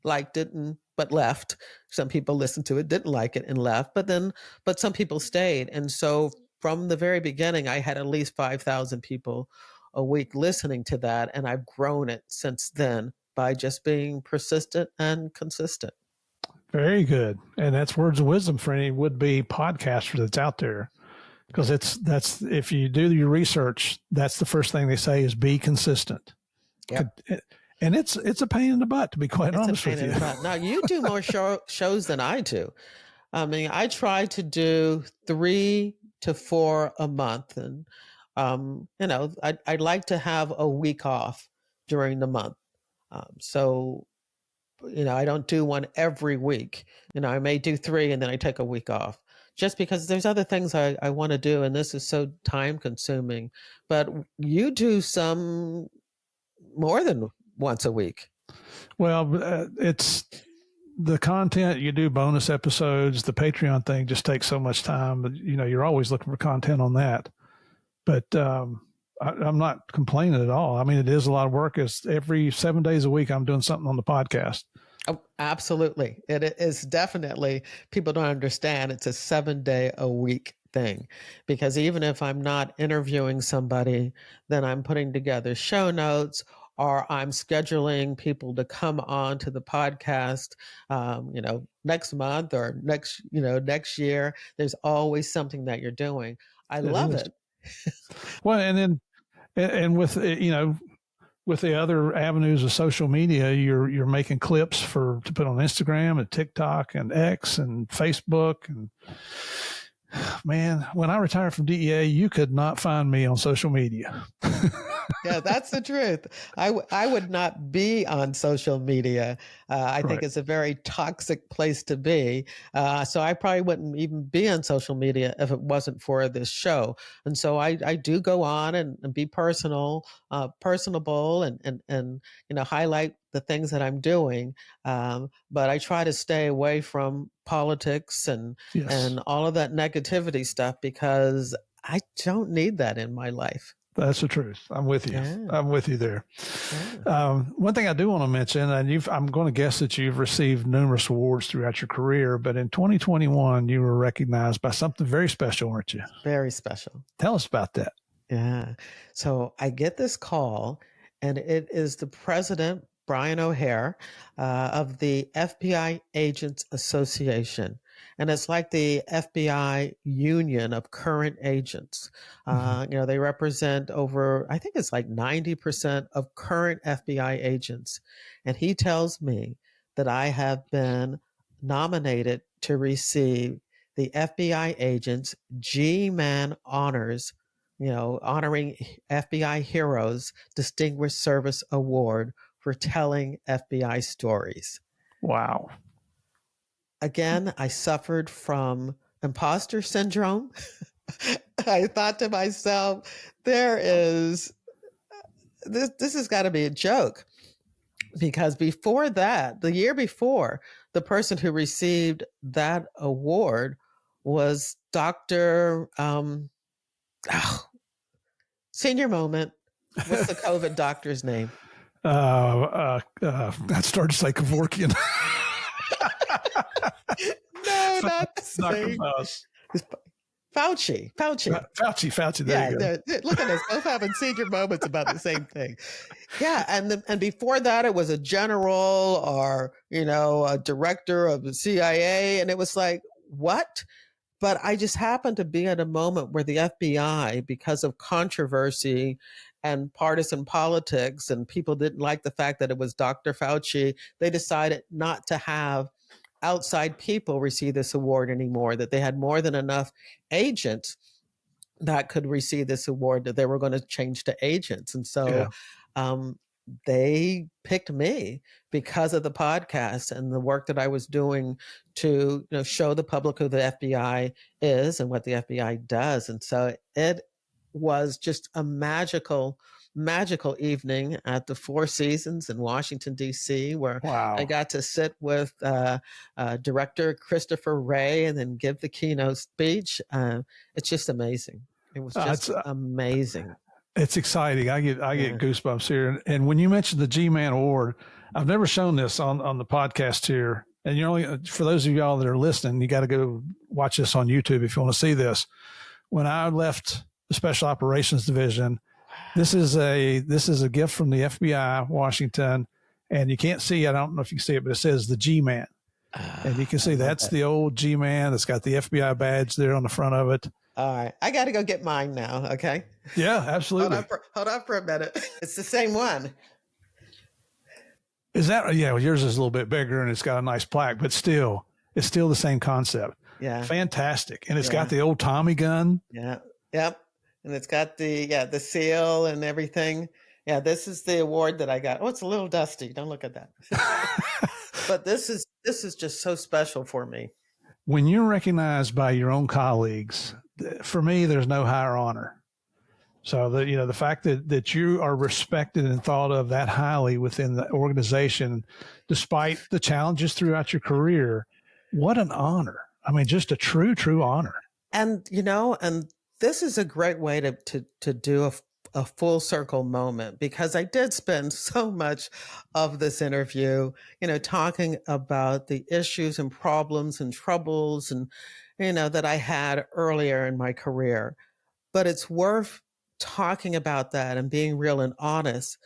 liked it but left. Some people listened to it, didn't like it, and left. But some people stayed. And so from the very beginning, I had at least 5,000 people a week listening to that. And I've grown it since then by just being persistent and consistent. Very good. And that's words of wisdom for any would-be podcaster that's out there. Because that's if you do your research, that's the first thing they say is be consistent. Yep. And it's a pain in the butt, to be quite honest with you. Now, you do more shows than I do. I mean, I try to do 3 to 4 a month. And, I'd like to have a week off during the month. So, I don't do one every week. I may do 3 and then I take a week off just because there's other things I want to do. And this is so time consuming. But you do some more than once a week. Well, it's the content. You do bonus episodes. The Patreon thing just takes so much time. But, you're always looking for content on that. But I'm not complaining at all. I mean, it is a lot of work. It's every 7 days a week I'm doing something on the podcast. Oh, absolutely. It is definitely, people don't understand it's a 7-day-a-week thing, because even if I'm not interviewing somebody, then I'm putting together show notes, or I'm scheduling people to come on to the podcast, next month or next year. There's always something that you're doing. I love it. Well, and with, with the other avenues of social media, you're making clips to put on Instagram and TikTok and X and Facebook. And man, when I retired from DEA, you could not find me on social media. Yeah, that's the truth. I would not be on social media. I think it's a very toxic place to be. So I probably wouldn't even be on social media if it wasn't for this show. And so I do go on and be personable and highlight the things that I'm doing. But I try to stay away from politics and all of that negativity stuff, because I don't need that in my life. That's the truth. I'm with you. Yeah. I'm with you there. Yeah. One thing I do want to mention, and I'm going to guess that you've received numerous awards throughout your career, but in 2021, you were recognized by something very special, weren't you? Very special. Tell us about that. Yeah. So I get this call, and it is the president, Brian O'Hare, of the FBI Agents Association. And it's like the FBI union of current agents. They represent over, I think it's like 90% of current FBI agents. And he tells me that I have been nominated to receive the FBI Agents G-Man Honors, honoring FBI Heroes Distinguished Service Award for telling FBI stories. Wow. Again, I suffered from imposter syndrome. I thought to myself, this has got to be a joke. Because before that, the year before, the person who received that award was Dr. Senior moment. What's the COVID doctor's name? That starts to say Kevorkian. No, not the same. Fauci. Fauci. There you go. Look at us, both having senior moments about the same thing. Yeah, and before that, it was a general or a director of the CIA, and it was like, what? But I just happened to be at a moment where the FBI, because of controversy and partisan politics, and people didn't like the fact that it was Dr. Fauci, they decided not to have outside people receive this award anymore, that they had more than enough agents that could receive this award, that they were going to change to agents. And so they picked me because of the podcast and the work that I was doing to show the public who the FBI is and what the FBI does. And so it was just a magical evening at the Four Seasons in Washington, D.C., where I got to sit with director Christopher Wray and then give the keynote speech. It's just amazing. It was just amazing. It's exciting. I get goosebumps here. And when you mentioned the G-Man Award, I've never shown this on the podcast here. And for those of y'all that are listening, you got to go watch this on YouTube if you want to see this. When I left the Special Operations Division, this is a gift from the FBI Washington, and you can't see. I don't know if you can see it, but it says the G-Man. And you can see that's that. the old G-Man that's got the FBI badge there on the front of it. All right. I got to go get mine now. Okay. Yeah, absolutely. Hold on for a minute. It's the same one. Is that, yeah, well, yours is a little bit bigger and it's got a nice plaque, but still, it's still the same concept. Yeah. Fantastic. And it's got the old Tommy gun. Yeah. Yep. And it's got the seal and everything. Yeah. This is the award that I got. Oh, it's a little dusty. Don't look at that. But this is just so special for me. When you're recognized by your own colleagues, for me, there's no higher honor. So the fact that you are respected and thought of that highly within the organization, despite the challenges throughout your career, what an honor. I mean, just a true honor. And, and this is a great way to do a full circle moment, because I did spend so much of this interview, talking about the issues and problems and troubles and, that I had earlier in my career. But it's worth talking about that and being real and honest,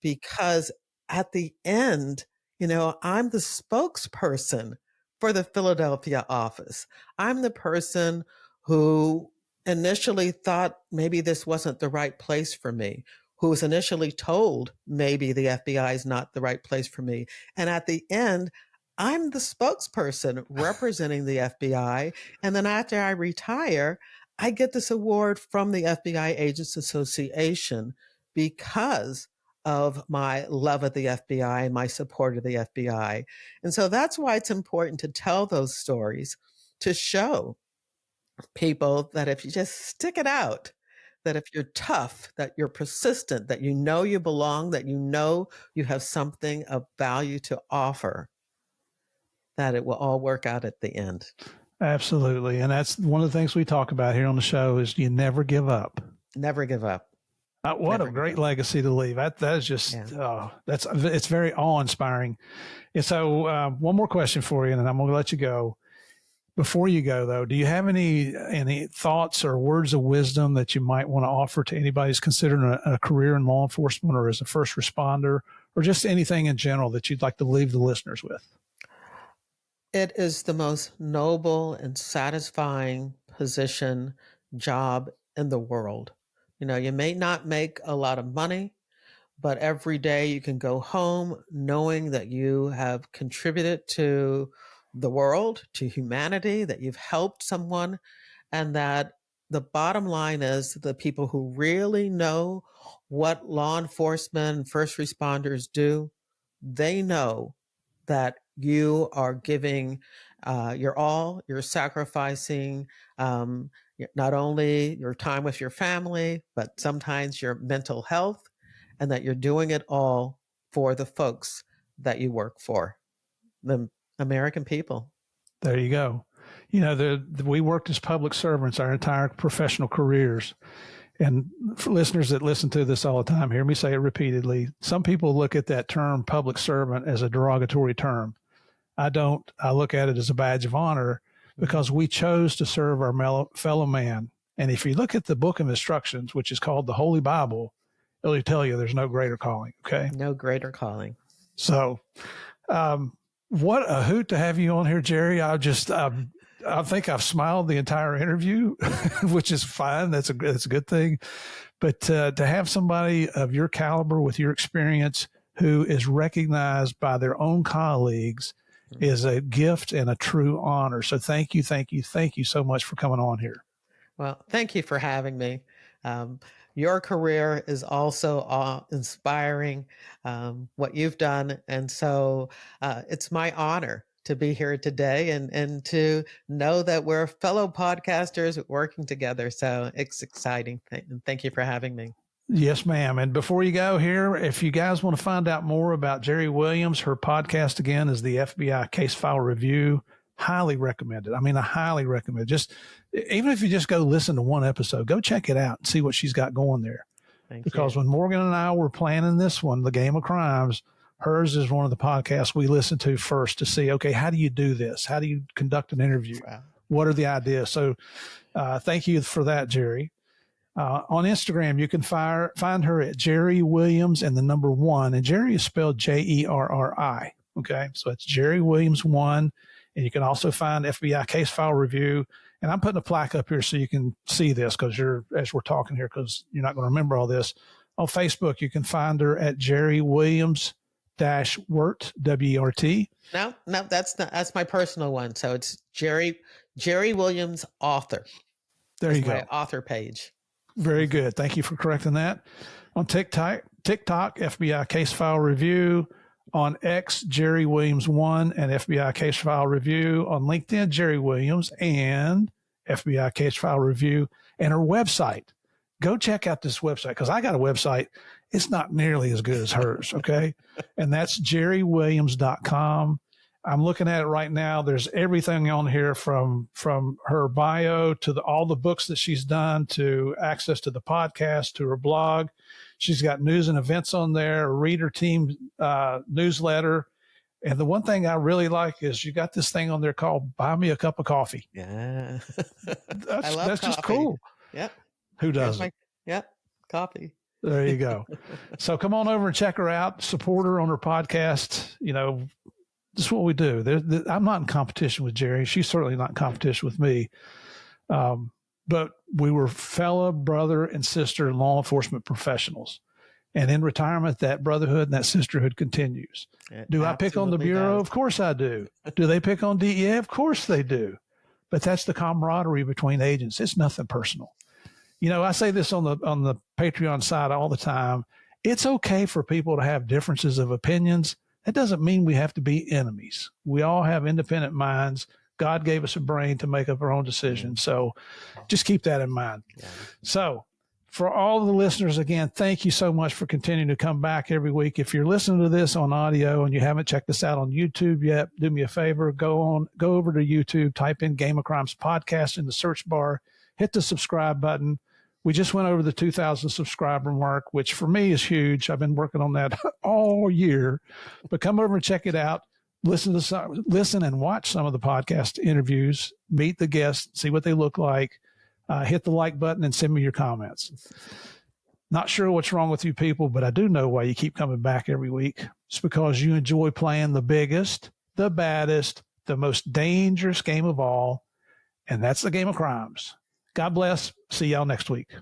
because at the end, I'm the spokesperson for the Philadelphia office. I'm the person who initially thought maybe this wasn't the right place for me, who was initially told maybe the FBI is not the right place for me. And at the end, I'm the spokesperson representing the FBI. And then after I retire, I get this award from the FBI Agents Association because of my love of the FBI and my support of the FBI. And so that's why it's important to tell those stories, to show people that if you just stick it out, that if you're tough, that you're persistent, that you belong, that you have something of value to offer, that it will all work out at the end. Absolutely. And that's one of the things we talk about here on the show is you never give up. Never give up. What a great legacy to leave. That is just, it's very awe-inspiring. And so one more question for you, and then I'm going to let you go. Before you go, though, do you have any thoughts or words of wisdom that you might want to offer to anybody who's considering a career in law enforcement or as a first responder, or just anything in general that you'd like to leave the listeners with? It is the most noble and satisfying job in the world. You may not make a lot of money, but every day you can go home knowing that you have contributed to the world, to humanity, that you've helped someone, and that the bottom line is the people who really know what law enforcement and first responders do, they know that you are giving your all, you're sacrificing not only your time with your family, but sometimes your mental health, and that you're doing it all for the folks that you work for, the American people. There you go. We worked as public servants our entire professional careers. And for listeners that listen to this all the time, hear me say it repeatedly. Some people look at that term public servant as a derogatory term. I don't. I look at it as a badge of honor because we chose to serve our fellow man. And if you look at the book of instructions, which is called the Holy Bible, it'll tell you there's no greater calling. Okay. No greater calling. So, what a hoot to have you on here, Jerri. I think I've smiled the entire interview, which is fine. That's a good thing. But to have somebody of your caliber with your experience who is recognized by their own colleagues is a gift and a true honor. So thank you so much for coming on here. Well, thank you for having me. Your career is also inspiring, what you've done. And so it's my honor to be here today and to know that we're fellow podcasters working together. So it's exciting. Thank you for having me. Yes, ma'am. And before you go here, if you guys want to find out more about Jerri Williams, her podcast again is the FBI Case File Review. Highly recommended. I mean, I highly recommend it. Even if you just go listen to one episode, go check it out and see what she's got going there. Because when Morgan and I were planning this one, The Game of Crimes, hers is one of the podcasts we listen to first to see, okay, how do you do this? How do you conduct an interview? Wow. What are the ideas? So thank you for that, Jerri. On Instagram, you can find her at Jerri Williams and the number 1. And Jerri is spelled Jerri. Okay. So it's Jerri Williams 1. And you can also find FBI case file review. And I'm putting a plaque up here so you can see this as we're talking here, because you're not going to remember all this. On Facebook, you can find her at Jerri Williams -Wert, W-E-R-T. No, that's my personal one. So it's Jerri Williams author. There you go. My author page. Very good. Thank you for correcting that. On TikTok, FBI case file review. On X, Jerri Williams 1 and FBI case file review. On LinkedIn, Jerri Williams and FBI case file review. And her website. Go check out this website, because I got a website. It's not nearly as good as hers, okay? And that's jerriwilliams.com. I'm looking at it right now. There's everything on here from her bio to all the books that she's done, to access to the podcast, to her blog. She's got news and events on there, a reader team newsletter. And the one thing I really like is you got this thing on there called Buy Me a Cup of Coffee. Yeah. That's just cool. Yep. Who doesn't? Yep. Coffee. There you go. So come on over and check her out. Support her on her podcast. You know, this is what we do. I'm not in competition with Jerri. She's certainly not in competition with me. But we were fellow brother and sister law enforcement professionals. And in retirement, that brotherhood and that sisterhood continues. Do I pick on the Bureau? Of course I do. Do they pick on DEA? Of course they do. But that's the camaraderie between agents. It's nothing personal. You know, I say this on the Patreon side all the time. It's okay for people to have differences of opinions. That doesn't mean we have to be enemies. We all have independent minds. God gave us a brain to make up our own decisions. So just keep that in mind. Yeah. So for all the listeners, again, thank you so much for continuing to come back every week. If you're listening to this on audio and you haven't checked us out on YouTube yet, do me a favor, go over to YouTube, type in Game of Crimes Podcast in the search bar, hit the subscribe button. We just went over the 2,000 subscriber mark, which for me is huge. I've been working on that all year, but come over and check it out. Listen and watch some of the podcast interviews, meet the guests, see what they look like, hit the like button and send me your comments. Not sure what's wrong with you people, but I do know why you keep coming back every week. It's because you enjoy playing the biggest, the baddest, the most dangerous game of all, and that's the Game of Crimes. God bless. See y'all next week.